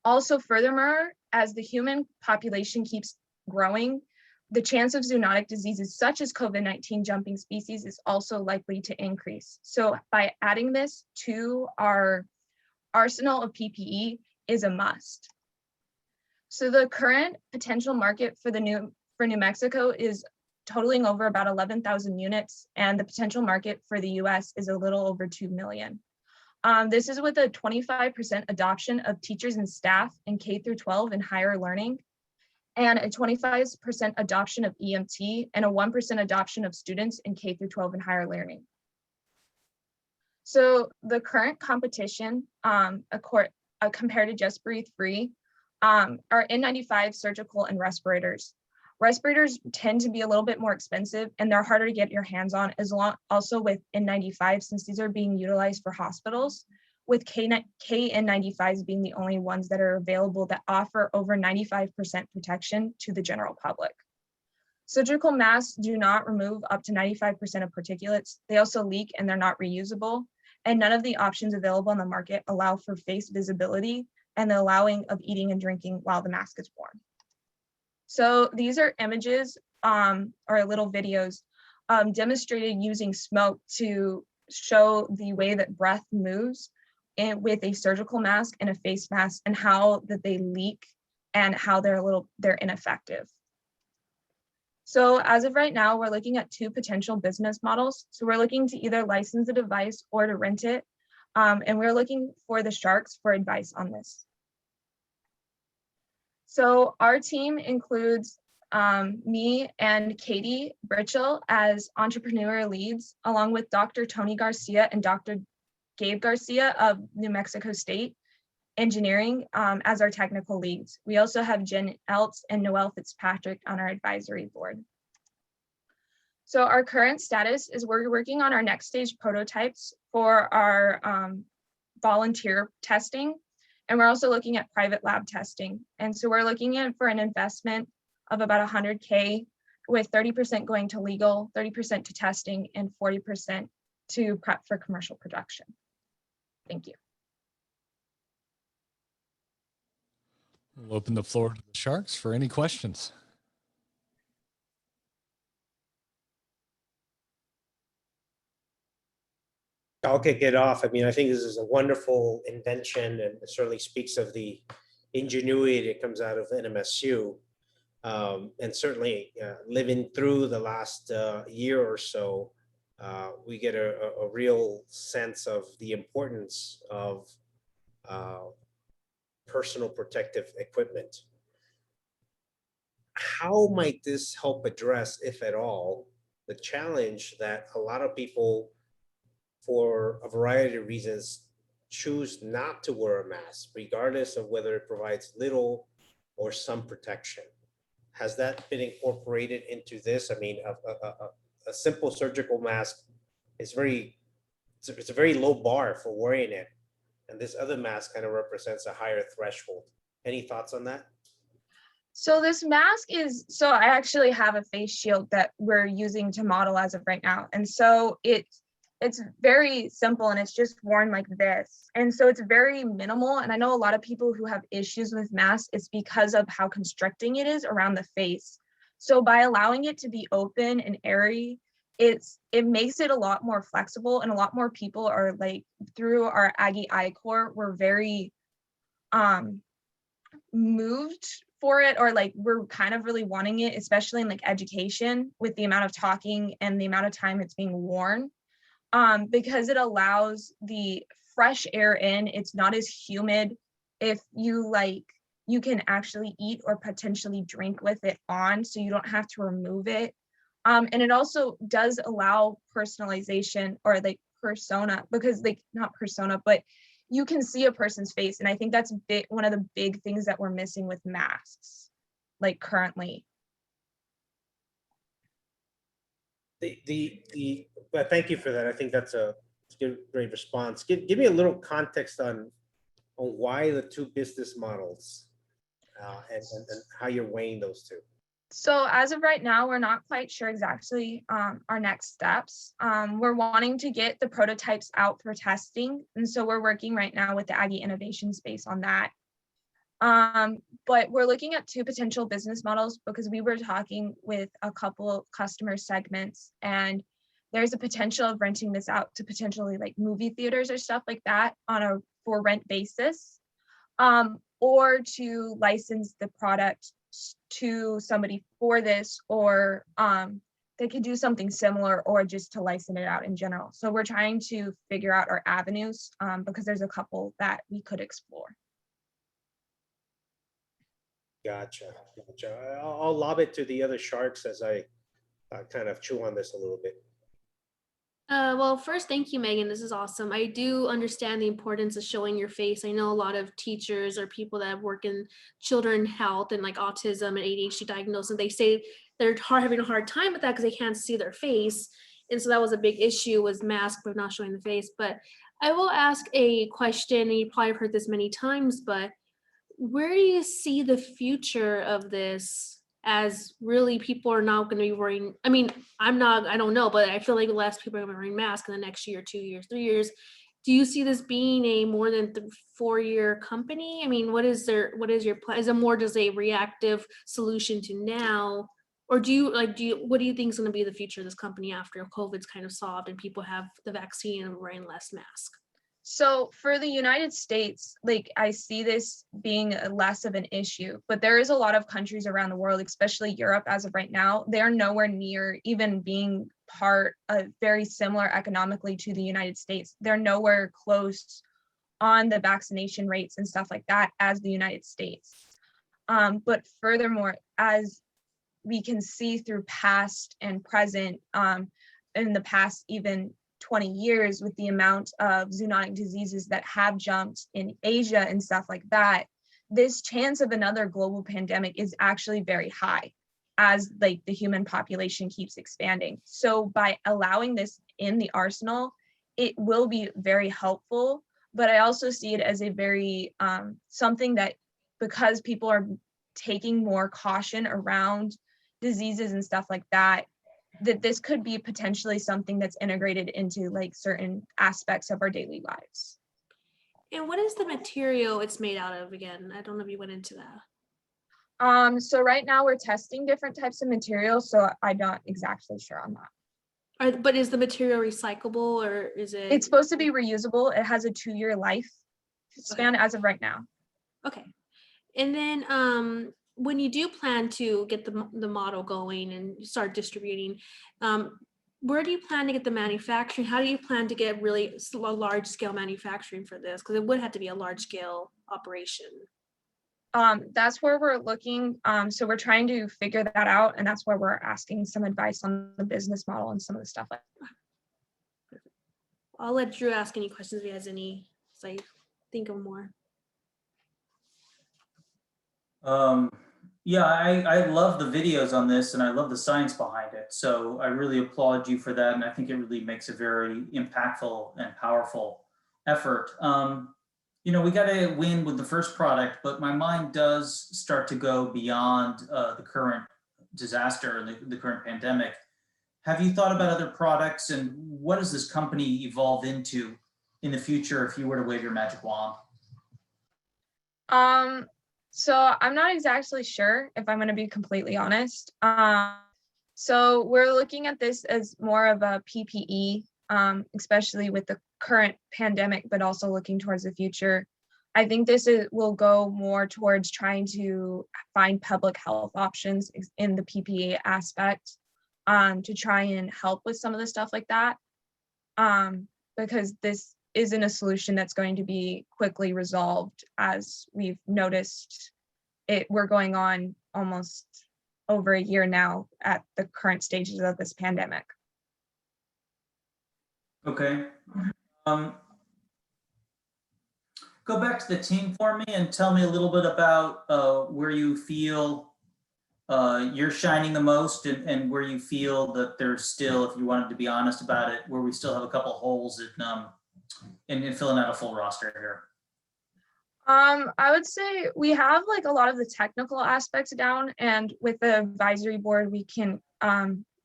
Also, furthermore, as the human population keeps growing, the chance of zoonotic diseases such as COVID-19 jumping species is also likely to increase. So by adding this to our arsenal of PPE is a must. So the current potential market for New Mexico is totaling over about 11,000 units, and the potential market for the US is a little over 2 million. This is with a 25% adoption of teachers and staff in K through 12 and higher learning, and a 25% adoption of EMT, and a 1% adoption of students in K through 12 and higher learning. So the current competition compared to Just Breathe Free are N95 surgical and respirators. Respirators tend to be a little bit more expensive, and they're harder to get your hands on, also with N95, since these are being utilized for hospitals, with KN95s being the only ones that are available that offer over 95% protection to the general public. Surgical masks do not remove up to 95% of particulates. They also leak and they're not reusable, and none of the options available on the market allow for face visibility and the allowing of eating and drinking while the mask is worn. So these are images or little videos demonstrated using smoke to show the way that breath moves with a surgical mask and a face mask, and how that they leak and how they're ineffective. So as of right now, we're looking at 2 potential business models. So we're looking to either license the device or to rent it. And we're looking for the sharks for advice on this. So our team includes me and Katie Britchell as entrepreneur leads, along with Dr. Tony Garcia and Dr. Gabe Garcia of New Mexico State Engineering as our technical leads. We also have Jen Eltz and Noelle Fitzpatrick on our advisory board. So our current status is we're working on our next stage prototypes for our volunteer testing. And we're also looking at private lab testing. And so we're looking at for an investment of about $100K, with 30% going to legal, 30% to testing, and 40% to prep for commercial production. Thank you. We'll open the floor to the sharks for any questions. I'll kick it off. I mean, I think this is a wonderful invention, and it certainly speaks of the ingenuity that comes out of NMSU. And certainly living through the last year or so, we get a real sense of the importance of personal protective equipment. How might this help address, if at all, the challenge that a lot of people, for a variety of reasons, choose not to wear a mask, regardless of whether it provides little or some protection? Has that been incorporated into this? I mean, a simple surgical mask is it's a very low bar for wearing it. And this other mask kind of represents a higher threshold. Any thoughts on that? So this mask is, so I actually have a face shield that we're using to model as of right now. And so it's very simple, and it's just worn like this. And so it's very minimal. And I know a lot of people who have issues with masks, it's because of how constricting it is around the face. So by allowing it to be open and airy, it makes it a lot more flexible, and a lot more people are like, through our Aggie I-Corps, we're very moved for it, or like we're kind of really wanting it, especially in like education, with the amount of talking and the amount of time it's being worn. Because it allows the fresh air in. It's not as humid. If you like, you can actually eat or potentially drink with it on, so you don't have to remove it. And it also does allow personalization, or like persona, because like not persona, but you can see a person's face. And I think that's one of the big things that we're missing with masks, like currently. But thank you for that. I think that's a great response. Give me a little context on why the 2 business models and how you're weighing those 2. So as of right now, we're not quite sure exactly our next steps. We're wanting to get the prototypes out for testing. And so we're working right now with the Aggie Innovation Space on that. But we're looking at 2 potential business models, because we were talking with a couple customer segments, and there's a potential of renting this out to potentially like movie theaters or stuff like that on a for rent basis, or to license the product to somebody for this, or they could do something similar, or just to license it out in general. So we're trying to figure out our avenues, because there's a couple that we could explore. Gotcha. I'll lob it to the other sharks as I kind of chew on this a little bit. Well, first, thank you, Megan. This is awesome. I do understand the importance of showing your face. I know a lot of teachers or people that work in children health and like autism and ADHD diagnosis, and they say they're having a hard time with that because they can't see their face. And so that was a big issue, was mask but not showing the face. But I will ask a question, and you probably have heard this many times, but where do you see the future of this, as really people are not going to be wearing? I mean, I don't know, but I feel like less people are going to be wearing masks in the next year, 2 years, 3 years. Do you see this being a more than 4-year company? I mean, what is your plan? Is it more just a reactive solution to now, Or what do you think is going to be the future of this company after COVID's kind of solved and people have the vaccine and wearing less mask? So for the United States, like I see this being less of an issue, but there is a lot of countries around the world, especially Europe as of right now, they're nowhere near even being part of very similar economically to the United States. They're nowhere close on the vaccination rates and stuff like that as the United States. But furthermore, as we can see through past and present, in the past even 20 years, with the amount of zoonotic diseases that have jumped in Asia and stuff like that, this chance of another global pandemic is actually very high as like the human population keeps expanding. So by allowing this in the arsenal, it will be very helpful. But I also see it as a very something that, because people are taking more caution around diseases and stuff like that, that this could be potentially something that's integrated into like certain aspects of our daily lives. And what is the material it's made out of again? I don't know if you went into that. So right now we're testing different types of materials, so I'm not exactly sure on that. But is the material recyclable, or is it? It's supposed to be reusable. It has a 2-year life span as of right now. Okay. And then when you do plan to get the model going and start distributing, where do you plan to get the manufacturing? How do you plan to get really a large scale manufacturing for this? Because it would have to be a large scale operation. That's where we're looking. So we're trying to figure that out, and that's where we're asking some advice on the business model and some of the stuff like that. I'll let Drew ask any questions if he has any, so I think of more. Yeah, I love the videos on this, and I love the science behind it. So I really applaud you for that. And I think it really makes a very impactful and powerful effort. We got to win with the first product, but my mind does start to go beyond the current disaster and the current pandemic. Have you thought about other products, and what does this company evolve into in the future if you were to wave your magic wand? So I'm not exactly sure, if I'm going to be completely honest. So we're looking at this as more of a PPE, especially with the current pandemic, but also looking towards the future. I think this will go more towards trying to find public health options in the PPE aspect, to try and help with some of the stuff like that, because this isn't a solution that's going to be quickly resolved. As we've noticed, we're going on almost over a year now at the current stages of this pandemic. Okay. Go back to the team for me and tell me a little bit about where you feel you're shining the most, and where you feel that there's still, if you wanted to be honest about it, where we still have a couple holes in filling out a full roster here. I would say we have like a lot of the technical aspects down, and with the advisory board, we can,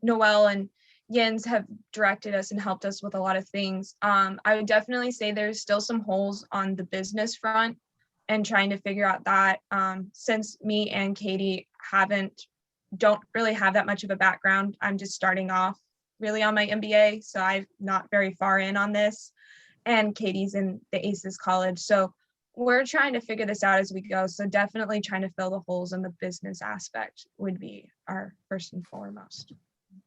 Noel and Jens have directed us and helped us with a lot of things. I would definitely say there's still some holes on the business front and trying to figure out that, since me and Katie don't really have that much of a background. I'm just starting off really on my MBA, so I'm not very far in on this, and Katie's in the ACES college. So we're trying to figure this out as we go. So definitely trying to fill the holes in the business aspect would be our first and foremost.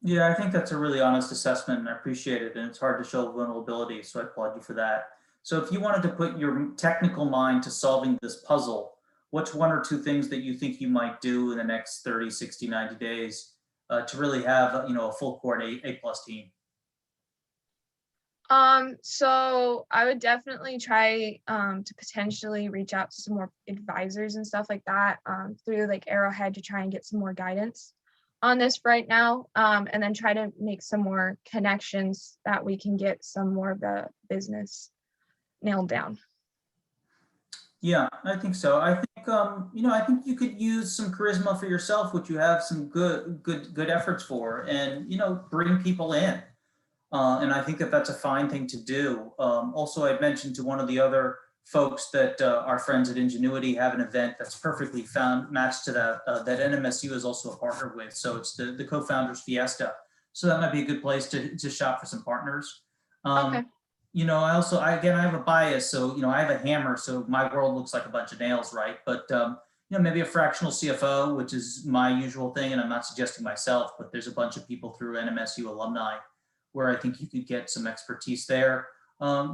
Yeah, I think that's a really honest assessment, and I appreciate it. And it's hard to show vulnerability, so I applaud you for that. So if you wanted to put your technical mind to solving this puzzle, what's one or two things that you think you might do in the next 30, 60, 90 days to really have a full court A+ team? So I would definitely try to potentially reach out to some more advisors and stuff like that, through like Arrowhead, to try and get some more guidance on this right now, and then try to make some more connections that we can get some more of the business nailed down. Yeah, I think so. I think I think you could use some charisma for yourself, which you have some good efforts for, and bring people in. And I think that that's a fine thing to do. Also, I mentioned to one of the other folks that our friends at Ingenuity have an event that's perfectly matched to that NMSU is also a partner with. So it's the co-founders Fiesta. So that might be a good place to shop for some partners. Okay. You know, I have a bias. So, you know, I have a hammer, so my world looks like a bunch of nails, right? But, you know, maybe a fractional CFO, which is my usual thing. And I'm not suggesting myself, but there's a bunch of people through NMSU alumni where I think you could get some expertise there.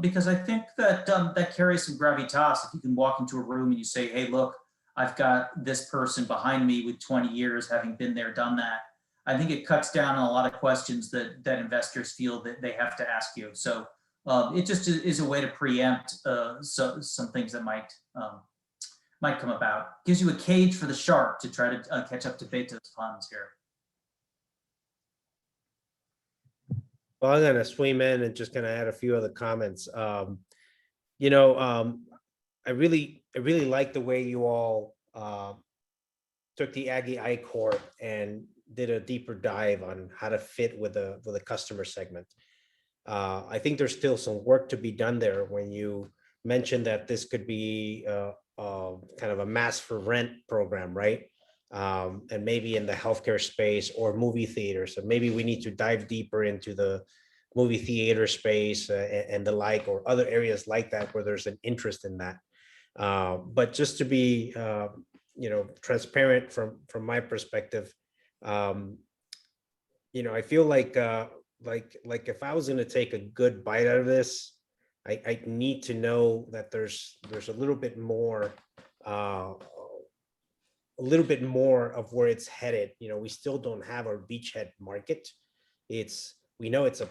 Because I think that that carries some gravitas. If you can walk into a room and you say, hey, look, I've got this person behind me with 20 years having been there, done that. I think it cuts down on a lot of questions that investors feel that they have to ask you. So it just is a way to preempt some things that might come about. Gives you a cage for the shark to try to catch up to Beto's puns here. Well, I'm gonna swim in and just gonna add a few other comments. You know, I really like the way you all took the Aggie I-Corp and did a deeper dive on how to fit with the customer segment. I think there's still some work to be done there when you mentioned that this could be kind of a mass for rent program, right? And maybe in the healthcare space or movie theaters. So maybe we need to dive deeper into the movie theater space and the like, or other areas like that where there's an interest in that. But just to be, you know, transparent from my perspective, you know, I feel like if I was going to take a good bite out of this, I need to know that there's a little bit more. A little bit more of where it's headed. You know, we still don't have our beachhead market. We know it's a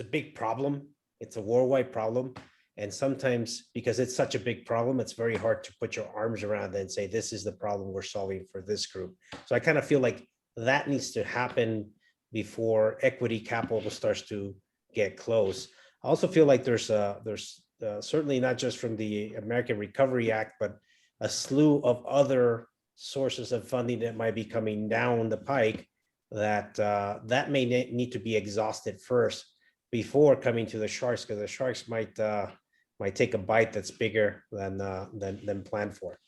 big problem. It's a worldwide problem. And sometimes because it's such a big problem, it's very hard to put your arms around it and say, this is the problem we're solving for this group. So I kind of feel like that needs to happen before equity capital starts to get close. I also feel like there's certainly not just from the American Recovery Act, but a slew of other sources of funding that might be coming down the pike that may need to be exhausted first before coming to the sharks, because the sharks might take a bite that's bigger than planned for.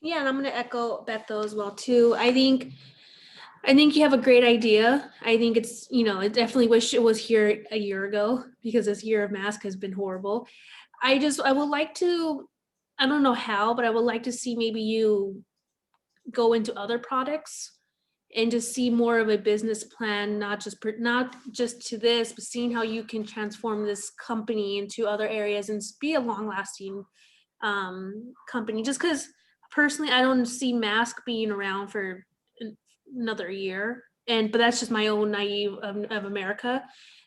Yeah, and I'm going to echo Beto as well too. I think you have a great idea. I think it's, you know, I definitely wish it was here a year ago, because this year of mask has been horrible. I would like to, I don't know how, but I would like to see maybe you go into other products and just see more of a business plan, not just to this, but seeing how you can transform this company into other areas and be a long-lasting company. Just because personally, I don't see mask being around for another year, but that's just my own naive of America.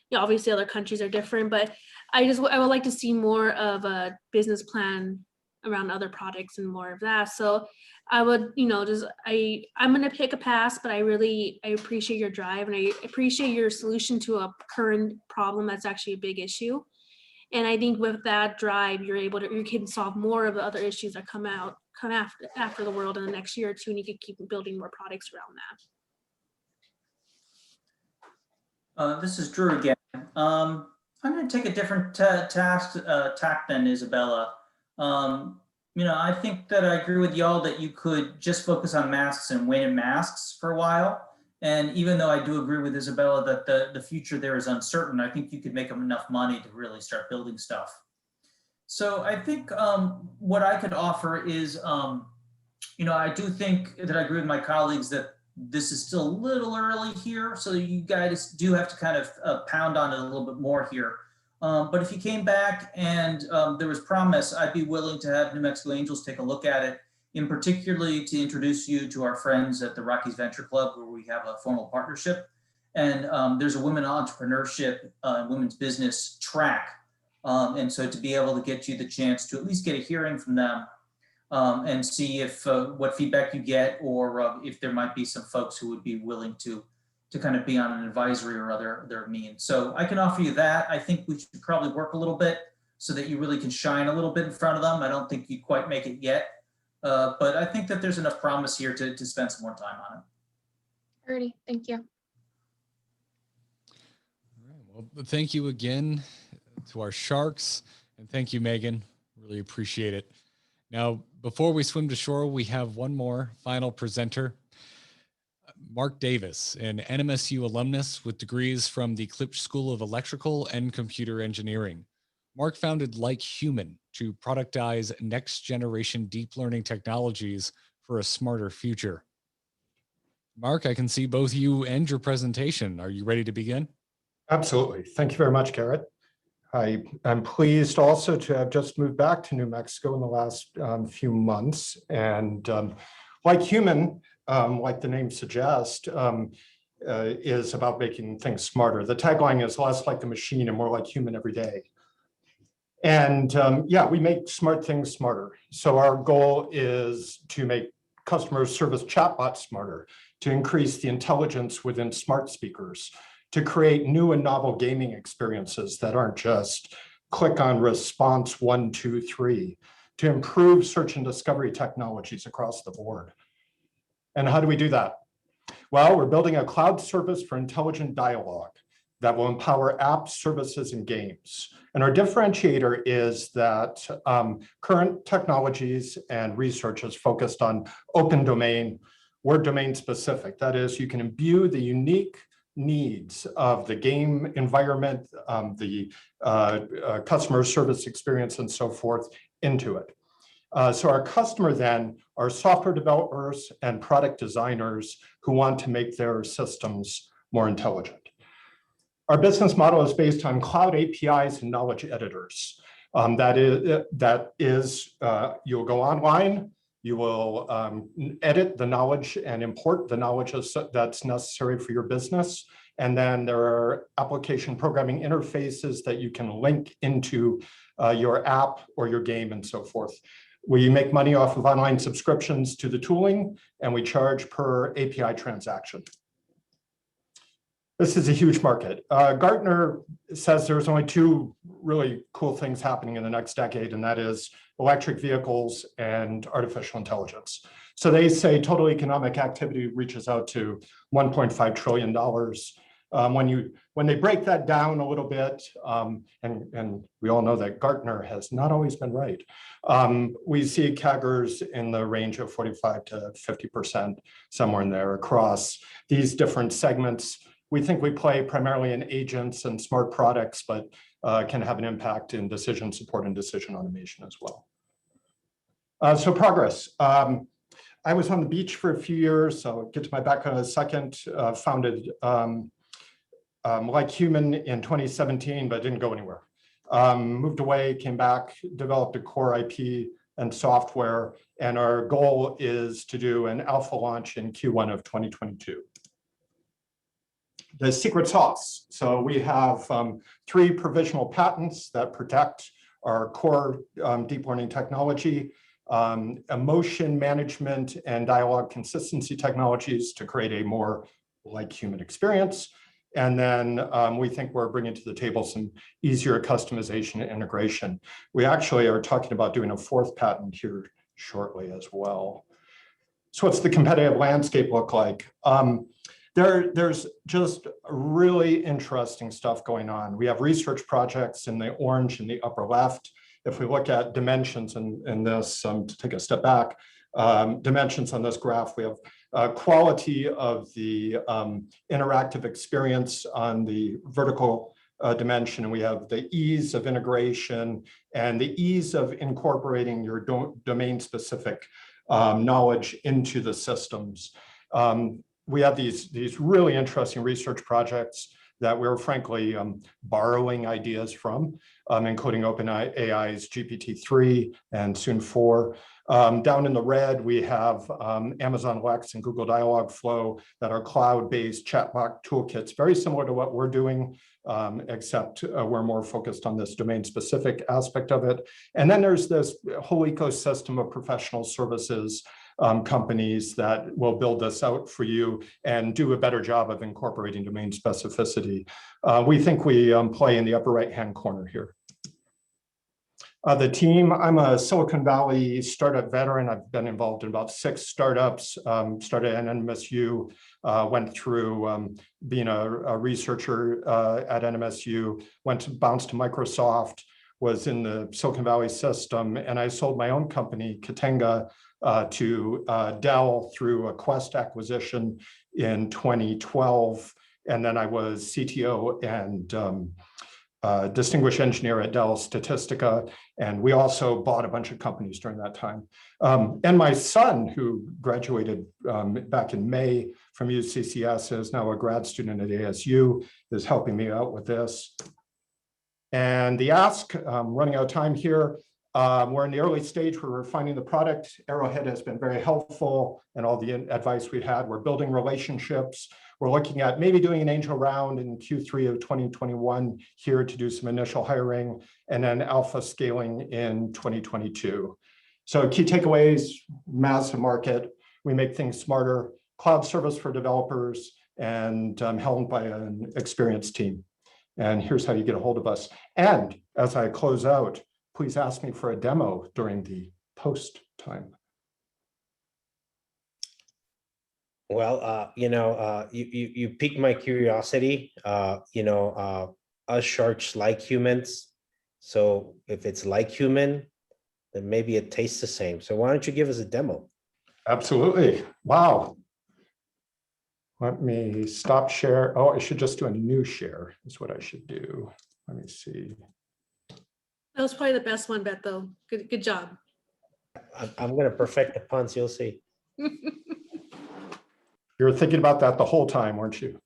You know, obviously other countries are different, but I would like to see more of a business plan around other products and more of that. So I would, you know, I'm going to pick a pass, but I appreciate your drive, and I appreciate your solution to a current problem that's actually a big issue. And I think with that drive, you can solve more of the other issues that come after the world in the next year or two, and you can keep building more products around that. This is Drew again. I'm going to take a different tack than Isabella. You know, I think that I agree with y'all that you could just focus on masks and win in masks for a while. And even though I do agree with Isabella that the future there is uncertain, I think you could make enough money to really start building stuff. So I think what I could offer is, you know, I do think that I agree with my colleagues that this is still a little early here. So you guys do have to kind of pound on it a little bit more here. But if you came back and there was promise, I'd be willing to have New Mexico Angels take a look at it, in particularly to introduce you to our friends at the Rockies Venture Club, where we have a formal partnership. And there's a women entrepreneurship, women's business track. And so to be able to get you the chance to at least get a hearing from them and see if what feedback you get, or if there might be some folks who would be willing to kind of be on an advisory or other means. So I can offer you that. I think we should probably work a little bit so that you really can shine a little bit in front of them. I don't think you quite make it yet, but I think that there's enough promise here to spend some more time on it. Alrighty, thank you. All right, well, thank you again. to our sharks. And thank you, Megan. Really appreciate it. Now, before we swim to shore, we have one more final presenter. Mark Davis, an NMSU alumnus with degrees from the Klipsch School of Electrical and Computer Engineering. Mark founded Like Human to productize next generation deep learning technologies for a smarter future. Mark, I can see both you and your presentation. Are you ready to begin? Absolutely. Thank you very much, Garrett. I'm pleased also to have just moved back to New Mexico in the last few months. And Like Human, like the name suggests, is about making things smarter. The tagline is less like the machine and more like human every day. And yeah, we make smart things smarter. So our goal is to make customer service chatbots smarter, to increase the intelligence within smart speakers, to create new and novel gaming experiences that aren't just click on response 1, 2, 3, to improve search and discovery technologies across the board. And how do we do that? Well, we're building a cloud service for intelligent dialogue that will empower apps, services, and games. And our differentiator is that current technologies and research is focused on open domain. We're domain specific. That is, you can imbue the unique needs of the game environment, the customer service experience, and so forth into it. So our customer then are software developers and product designers who want to make their systems more intelligent. Our business model is based on cloud APIs and knowledge editors. That is, you'll go online, you will edit the knowledge and import the knowledge that's necessary for your business. And then there are application programming interfaces that you can link into your app or your game and so forth. We make money off of online subscriptions to the tooling, and we charge per API transaction. This is a huge market. Gartner says there's only 2 really cool things happening in the next decade, and that is electric vehicles and artificial intelligence. So they say total economic activity reaches out to $1.5 trillion. When they break that down a little bit, and we all know that Gartner has not always been right, we see CAGRs in the range of 45 to 50%, somewhere in there across these different segments. We think we play primarily in agents and smart products, but can have an impact in decision support and decision automation as well. So progress. I was on the beach for a few years, so I'll get to my background in a second. Founded Like Human in 2017, but didn't go anywhere. Moved away, came back, developed a core IP and software, and our goal is to do an alpha launch in Q1 of 2022. The secret sauce. So we have 3 provisional patents that protect our core deep learning technology, emotion management and dialogue consistency technologies to create a more like human experience. And then we think we're bringing to the table some easier customization and integration. We actually are talking about doing a 4th patent here shortly as well. So what's the competitive landscape look like? There's just really interesting stuff going on. We have research projects in the orange in the upper left. If we look at dimensions in this, to take a step back, dimensions on this graph, we have quality of the interactive experience on the vertical dimension, and we have the ease of integration and the ease of incorporating your domain-specific knowledge into the systems. We have these really interesting research projects that we're frankly borrowing ideas from, including OpenAI's GPT-3 and soon 4. Down in the red, we have Amazon Lex and Google Dialogflow that are cloud-based chatbot toolkits, very similar to what we're doing, except we're more focused on this domain-specific aspect of it. And then there's this whole ecosystem of professional services companies that will build this out for you and do a better job of incorporating domain specificity. We think we play in the upper right-hand corner here. The team, I'm a Silicon Valley startup veteran. I've been involved in about 6 startups, started at NMSU, went through being a researcher at NMSU, bounced to Microsoft, was in the Silicon Valley system, and I sold my own company, Katenga, to Dell through a Quest acquisition in 2012. And then I was CTO and distinguished engineer at Dell Statistica. And we also bought a bunch of companies during that time. And my son, who graduated back in May from UCCS, is now a grad student at ASU, is helping me out with this. And the ask, running out of time here, we're in the early stage where we're refining the product. Arrowhead has been very helpful and all the advice we had. We're building relationships. We're looking at maybe doing an angel round in Q3 of 2021 here to do some initial hiring, and then alpha scaling in 2022. So key takeaways: massive market. We make things smarter, cloud service for developers, and helmed by an experienced team. And here's how you get a hold of us. And as I close out, please ask me for a demo during the post time. Well, you piqued my curiosity. Us sharks like humans. So if it's like human, then maybe it tastes the same. So why don't you give us a demo? Absolutely. Wow. Let me stop share. Oh, I should just do a new share is what I should do. Let me see. That was probably the best one, Beto. Good job. I'm going to perfect the puns. You'll see. You were thinking about that the whole time, weren't you?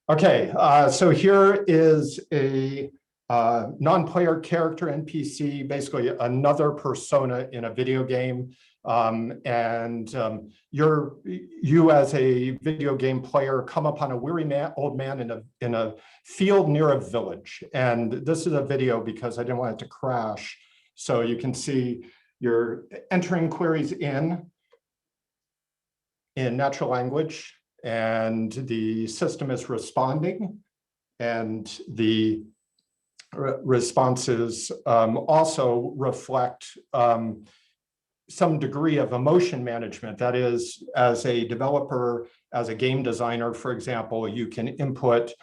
Okay, so here is a non-player character NPC, basically another persona in a video game. You as a video game player come upon a weary old man in a field near a village. And this is a video because I didn't want it to crash. So you can see you're entering queries in natural language, and the system is responding, and the responses also reflect some degree of emotion management. That is, as a developer, as a game designer, for example, you can input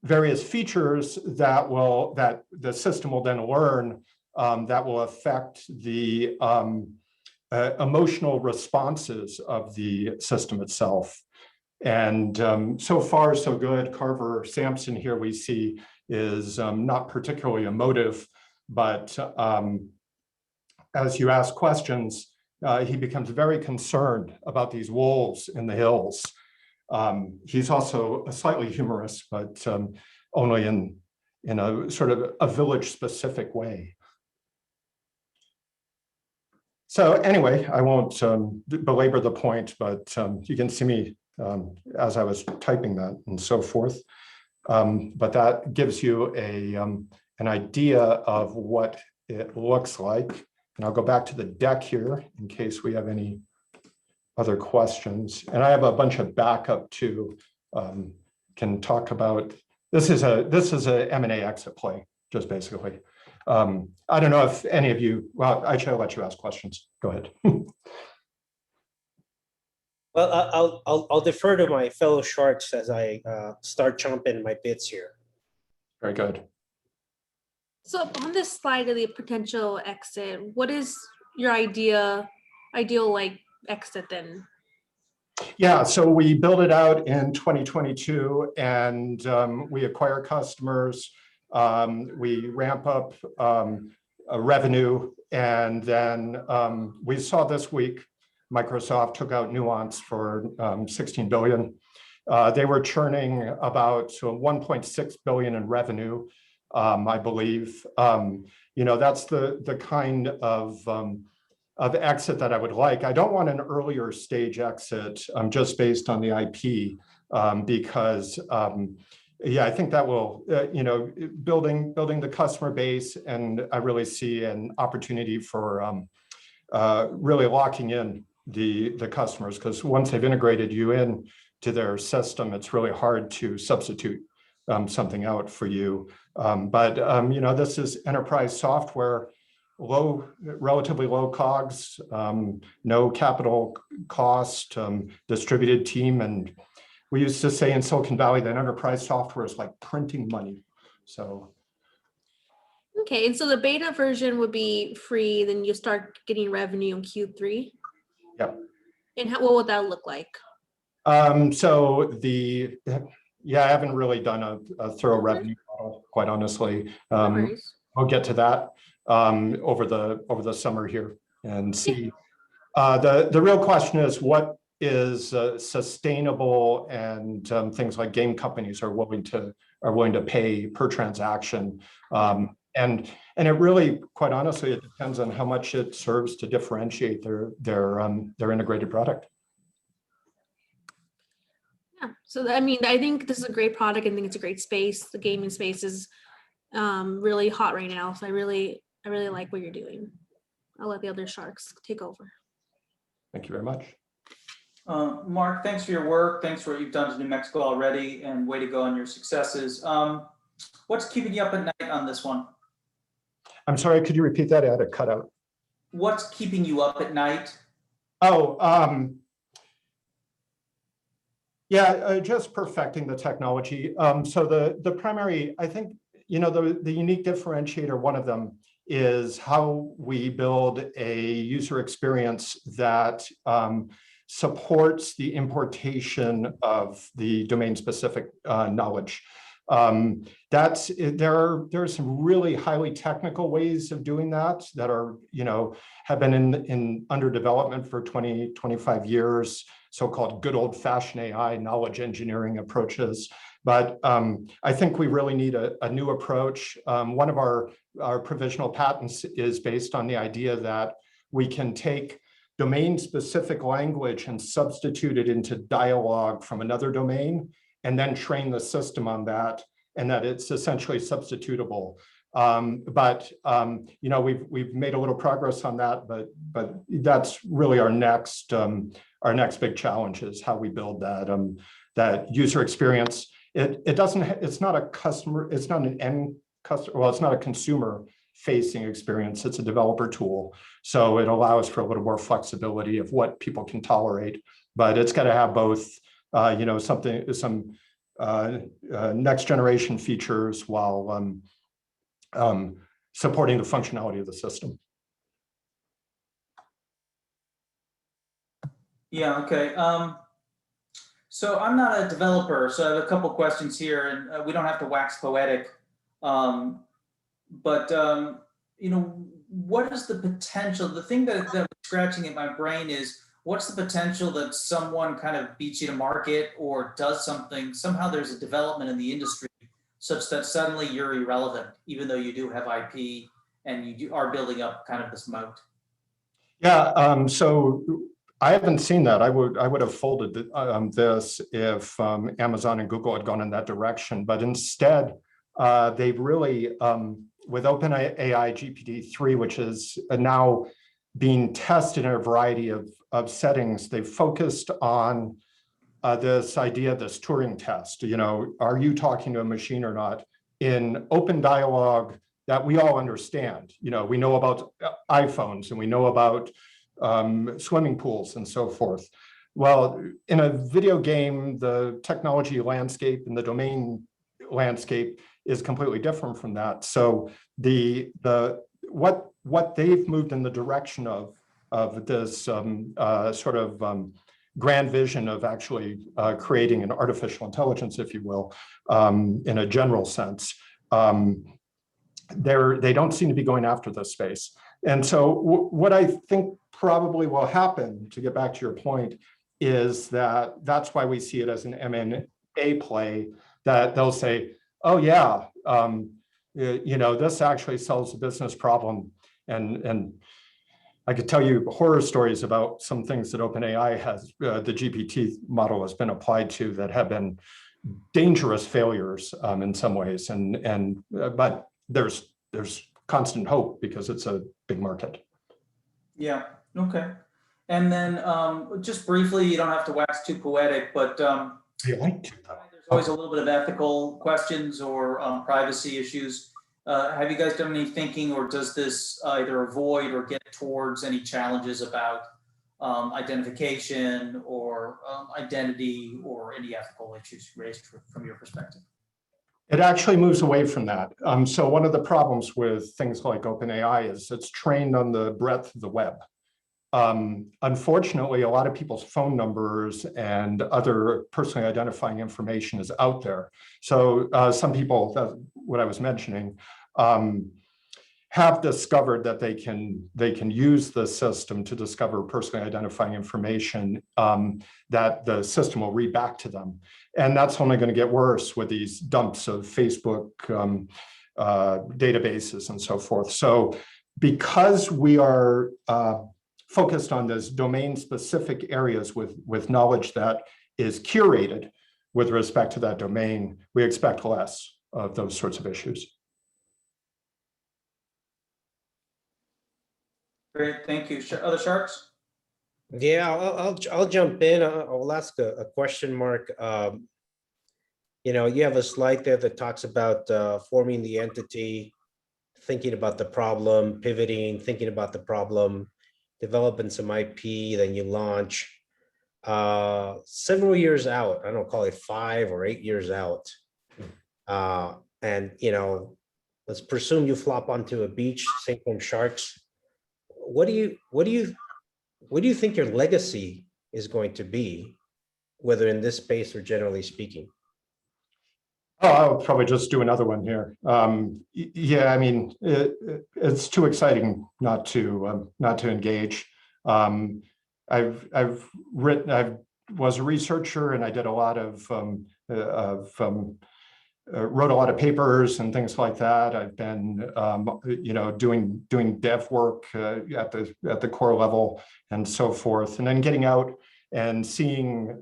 various features that the system will then learn that will affect the emotional responses of the system itself. And so far, so good. Carver Sampson here we see is not particularly emotive, but as you ask questions, he becomes very concerned about these wolves in the hills. He's also slightly humorous, but only in a sort of a village-specific way. So anyway, I won't belabor the point, but you can see me as I was typing that and so forth. But that gives you an idea of what it looks like. And I'll go back to the deck here in case we have any other questions. And I have a bunch of backup too. Can talk about, this is a M&A exit play, just basically. I don't know if any of you, well, actually I'll let you ask questions. Go ahead. Well, I'll defer to my fellow sharks as I start chomping my bits here. Very good. So on this slide of the potential exit, what is your ideal like exit then? Yeah, so we build it out in 2022 and we acquire customers, we ramp up revenue, and then we saw this week Microsoft took out Nuance for $16 billion. They were churning about 1.6 billion in revenue, I believe. That's the kind of exit that I would like. I don't want an earlier stage exit just based on the IP because I think that will, building the customer base, and I really see an opportunity for really locking in the customers, because once they've integrated you in to their system, it's really hard to substitute something out for you. But this is enterprise software, relatively low COGS, no capital cost, distributed team. And we used to say in Silicon Valley that enterprise software is like printing money. So. Okay, and so the beta version would be free, then you start getting revenue in Q3? Yep. And what would that look like? I haven't really done a thorough revenue model, quite honestly. I'll get to that over the summer here and see. The real question is what is sustainable, and things like game companies are willing to pay per transaction. And it really, quite honestly, it depends on how much it serves to differentiate their integrated product. Yeah, so I mean, I think this is a great product. I think it's a great space. The gaming space is really hot right now. So I really like what you're doing. I'll let the other sharks take over. Thank you very much. Mark, thanks for your work. Thanks for what you've done to New Mexico already, and way to go on your successes. What's keeping you up at night on this one? I'm sorry, could you repeat that? I had a cutout. What's keeping you up at night? Just perfecting the technology. So the primary, I think, the unique differentiator, one of them, is how we build a user experience that supports the importation of the domain-specific knowledge. There are some really highly technical ways of doing that are, have been in under development for 20, 25 years, so-called good old-fashioned AI, knowledge engineering approaches. But I think we really need a new approach. One of our provisional patents is based on the idea that we can take domain-specific language and substitute it into dialogue from another domain, and then train the system on that, and that it's essentially substitutable. We've made a little progress on that, but that's really our next big challenge, is how we build that user experience. It's not a customer, it's not an end customer, well, it's not a consumer facing experience, it's a developer tool. So it allows for a little more flexibility of what people can tolerate, but it's got to have both some next generation features while supporting the functionality of the system. Yeah, okay. So I'm not a developer, so I have a couple questions here, and we don't have to wax poetic. What is the potential? The thing that was scratching at my brain is, what's the potential that someone kind of beats you to market or does something, somehow there's a development in the industry such that suddenly you're irrelevant, even though you do have IP and you are building up kind of this moat? Yeah, so I haven't seen that. I would have folded this if Amazon and Google had gone in that direction, but instead they've really, with OpenAI GPT-3, which is now being tested in a variety of settings, they've focused on this idea, this Turing test. Are you talking to a machine or not? In open dialogue that we all understand. We know about iPhones and we know about swimming pools and so forth. Well, in a video game, the technology landscape and the domain landscape is completely different from that. So what they've moved in the direction of this grand vision of actually creating an artificial intelligence, if you will, in a general sense. They don't seem to be going after this space. And so what I think probably will happen, to get back to your point, is that's why we see it as an M&A play, that they'll say, oh yeah, this actually solves a business problem. And I could tell you horror stories about some things that OpenAI has, the GPT model has been applied to, that have been dangerous failures in some ways. But there's constant hope because it's a big market. Yeah, okay. And then just briefly, you don't have to wax too poetic, but I like to. there's always a little bit of ethical questions or privacy issues. Have you guys done any thinking, or does this either avoid or get towards any challenges about identification or identity or any ethical issues raised from your perspective? It actually moves away from that. So one of the problems with things like OpenAI is it's trained on the breadth of the web. Unfortunately, a lot of people's phone numbers and other personally identifying information is out there. So some people, what I was mentioning, have discovered that they can use the system to discover personally identifying information that the system will read back to them. And that's only going to get worse with these dumps of Facebook databases and so forth. So because we are focused on those domain-specific areas with knowledge that is curated with respect to that domain, we expect less of those sorts of issues. Great, thank you. Other sharks? Yeah, I'll jump in. I'll ask a question mark. You know, you have a slide there that talks about forming the entity, thinking about the problem, pivoting, thinking about the problem, developing some IP, then you launch. Several years out, I don't call it 5 or 8 years out. And you know, let's presume you flop onto a beach, sink from sharks. What do you think your legacy is going to be, whether in this space or generally speaking? Oh, I'll probably just do another one here. Yeah, I mean, it's too exciting not to engage. I was a researcher and I did a lot of wrote a lot of papers and things like that. I've been, you know, doing dev work at the core level and so forth, and then getting out and seeing,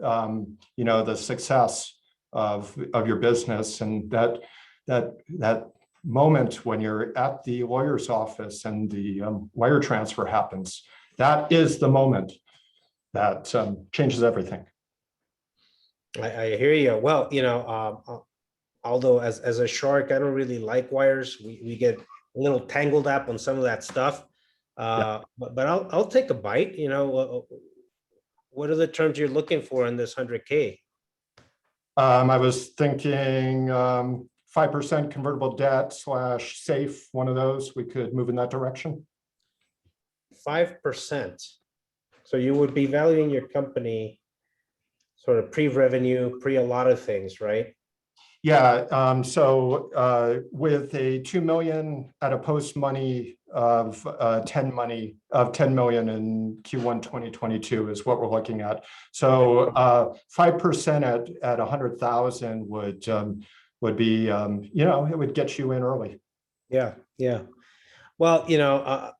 you know, the success of your business, and that moment when you're at the lawyer's office and the wire transfer happens. That is the moment that changes everything. I hear you. Well, you know, although as a shark, I don't really like wires. We get a little tangled up on some of that stuff. But I'll take a bite. You know, what are the terms you're looking for in this 100K? I was thinking 5% convertible debt / safe, one of those. We could move in that direction. 5%. So you would be valuing your company sort of pre-revenue, pre a lot of things, right? Yeah, so with a 2 million at a post money of 10 million in Q1 2022 is what we're looking at. So 5% at 100,000 would be, you know, it would get you in early. Yeah, yeah. Well, you know,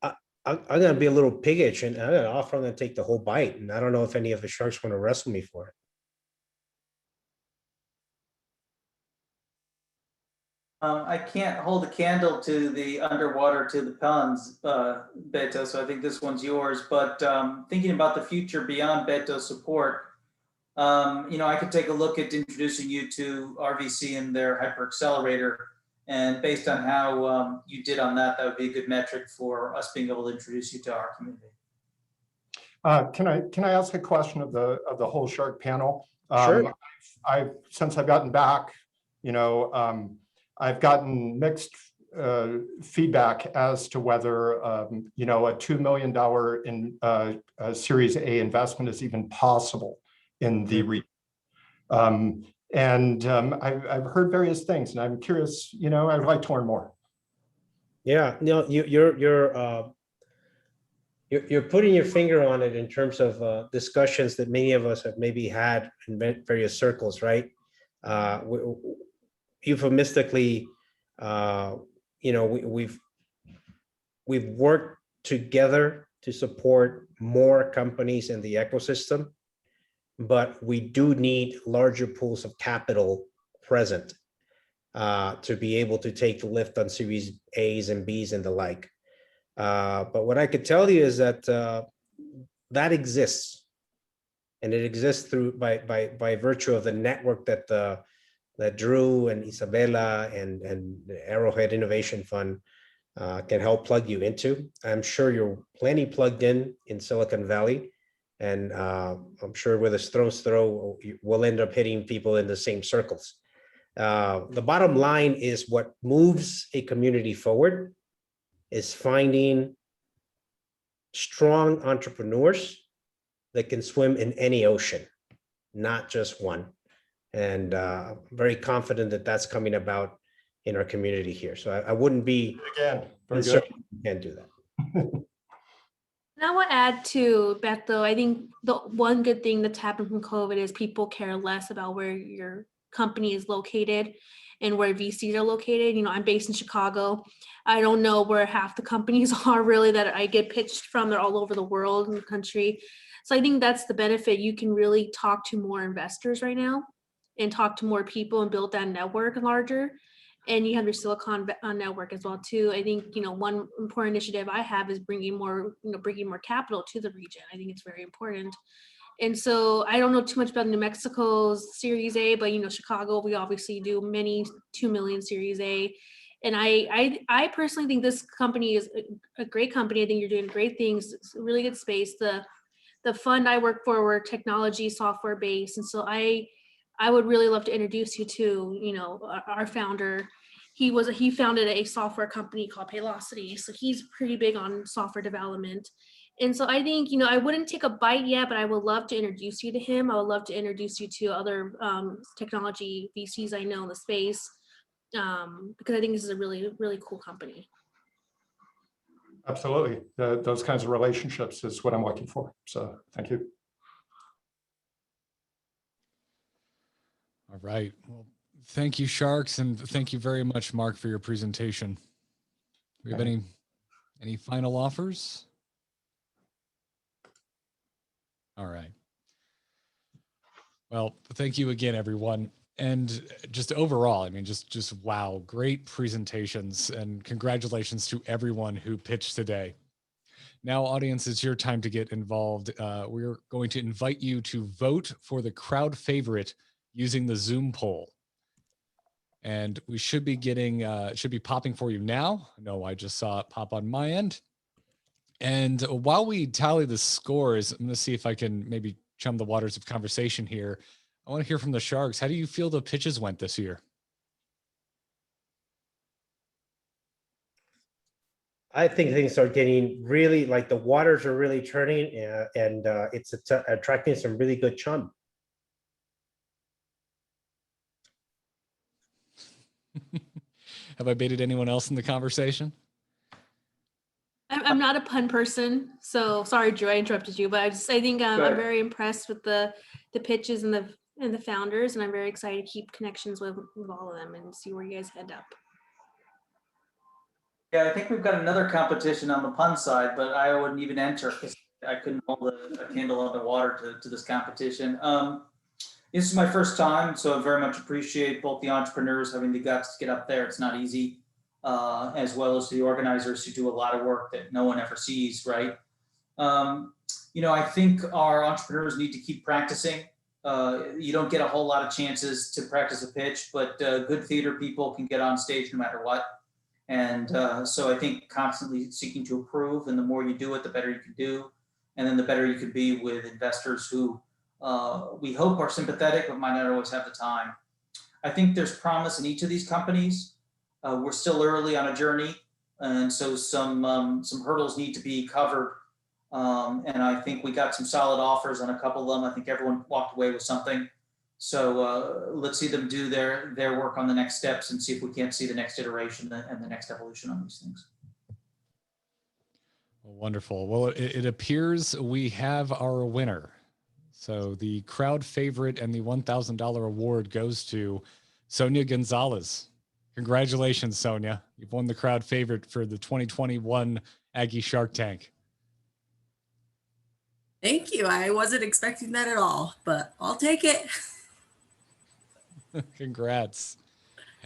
I'm going to be a little piggish and I'm going to offer them to take the whole bite. And I don't know if any of the sharks want to wrestle me for it. I can't hold a candle to the underwater to the ponds, Beto, so I think this one's yours. But thinking about the future beyond Beto support, you know, I could take a look at introducing you to RVC and their hyperaccelerator. And based on how you did on that, that would be a good metric for us being able to introduce you to our community. Can I ask a question of the whole shark panel? Sure. Since I've gotten back, you know, I've gotten mixed feedback as to whether you know, a $2 million in Series A investment is even possible in the region. I've heard various things, and I'm curious. You know, I'd like to learn more. Yeah, no, you're putting your finger on it in terms of discussions that many of us have maybe had in various circles, right? Euphemistically, you know, we've worked together to support more companies in the ecosystem, but we do need larger pools of capital present to be able to take the lift on Series A's and B's and the like. But what I could tell you is that that exists, and it exists through by virtue of the network that that Drew and Isabella and the Arrowhead Innovation Fund can help plug you into. I'm sure you're plenty plugged in Silicon Valley, and I'm sure with a stone's throw, we'll end up hitting people in the same circles. The bottom line is what moves a community forward is finding strong entrepreneurs that can swim in any ocean, not just one. And I'm very confident that that's coming about in our community here. So I wouldn't be Again, very good. concerned you can't do that. And I want to add to Beth, though, I think the one good thing that's happened from COVID is people care less about where your company is located and where VCs are located. You know, I'm based in Chicago. I don't know where half the companies are really that I get pitched from. They're all over the world and the country. So I think that's the benefit. You can really talk to more investors right now and talk to more people and build that network larger. And you have your Silicon network as well too. I think, you know, one important initiative I have is bringing more capital to the region. I think it's very important. And so I don't know too much about New Mexico's Series A, but, you know, Chicago, we obviously do many 2 million Series A. And I personally think this company is a great company. I think you're doing great things. It's a really good space. The fund I work for, we're technology software based. And so I would really love to introduce you to, you know, our founder. He founded a software company called Paylocity. So he's pretty big on software development. And so I think, you know, I wouldn't take a bite yet, but I would love to introduce you to him. I would love to introduce you to other technology VCs I know in the space, because I think this is a really, really cool company. Absolutely. Those kinds of relationships is what I'm looking for. So thank you. All right. Well, thank you, Sharks, and thank you very much, Mark, for your presentation. Do we have any final offers? All right. Well, thank you again, everyone. And just overall, I mean, just wow, great presentations, and congratulations to everyone who pitched today. Now, audience, it's your time to get involved. We're going to invite you to vote for the crowd favorite using the Zoom poll. And we should be getting, it should be popping for you now. No, I just saw it pop on my end. And while we tally the scores, I'm going to see if I can maybe chum the waters of conversation here. I want to hear from the Sharks. How do you feel the pitches went this year? I think things are getting really, like the waters are really turning, and it's attracting some really good chum. Have I baited anyone else in the conversation? I'm not a pun person, so sorry, Joe, I interrupted you, but I think I'm very impressed with the pitches and the founders, and I'm very excited to keep connections with all of them and see where you guys end up. Yeah, I think we've got another competition on the pun side, but I wouldn't even enter because I couldn't hold a candle underwater to this competition. This is my first time, so I very much appreciate both the entrepreneurs having the guts to get up there. It's not easy, as well as the organizers who do a lot of work that no one ever sees, right? You know, I think our entrepreneurs need to keep practicing. You don't get a whole lot of chances to practice a pitch, but good theater people can get on stage no matter what. And so I think constantly seeking to improve, and the more you do it, the better you can do. And then the better you could be with investors who we hope are sympathetic, but might not always have the time. I think there's promise in each of these companies. We're still early on a journey, and so some hurdles need to be covered. And I think we got some solid offers on a couple of them. I think everyone walked away with something. So let's see them do their work on the next steps and see if we can't see the next iteration and the next evolution on these things. Wonderful. Well, it appears we have our winner. So the crowd favorite and the $1,000 award goes to Sonia Gonzalez. Congratulations, Sonia. You've won the crowd favorite for the 2021 Aggie Shark Tank. Thank you. I wasn't expecting that at all, but I'll take it. Congrats.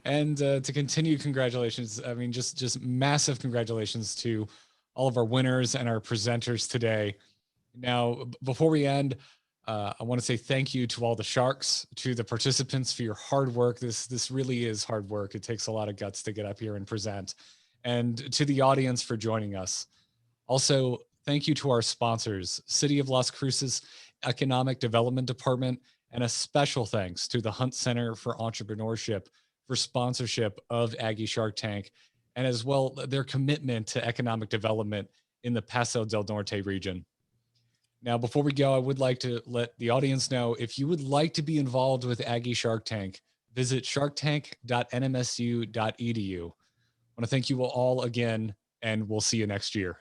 And to continue, congratulations. I mean, just massive congratulations to all of our winners and our presenters today. Now, before we end, I want to say thank you to all the sharks, to the participants for your hard work. This really is hard work. It takes a lot of guts to get up here and present. And to the audience for joining us. Also, thank you to our sponsors, City of Las Cruces Economic Development Department, and a special thanks to the Hunt Center for Entrepreneurship for sponsorship of Aggie Shark Tank, and as well their commitment to economic development in the Paso del Norte region. Now, before we go, I would like to let the audience know, if you would like to be involved with Aggie Shark Tank, visit sharktank.nmsu.edu. I want to thank you all again, and we'll see you next year.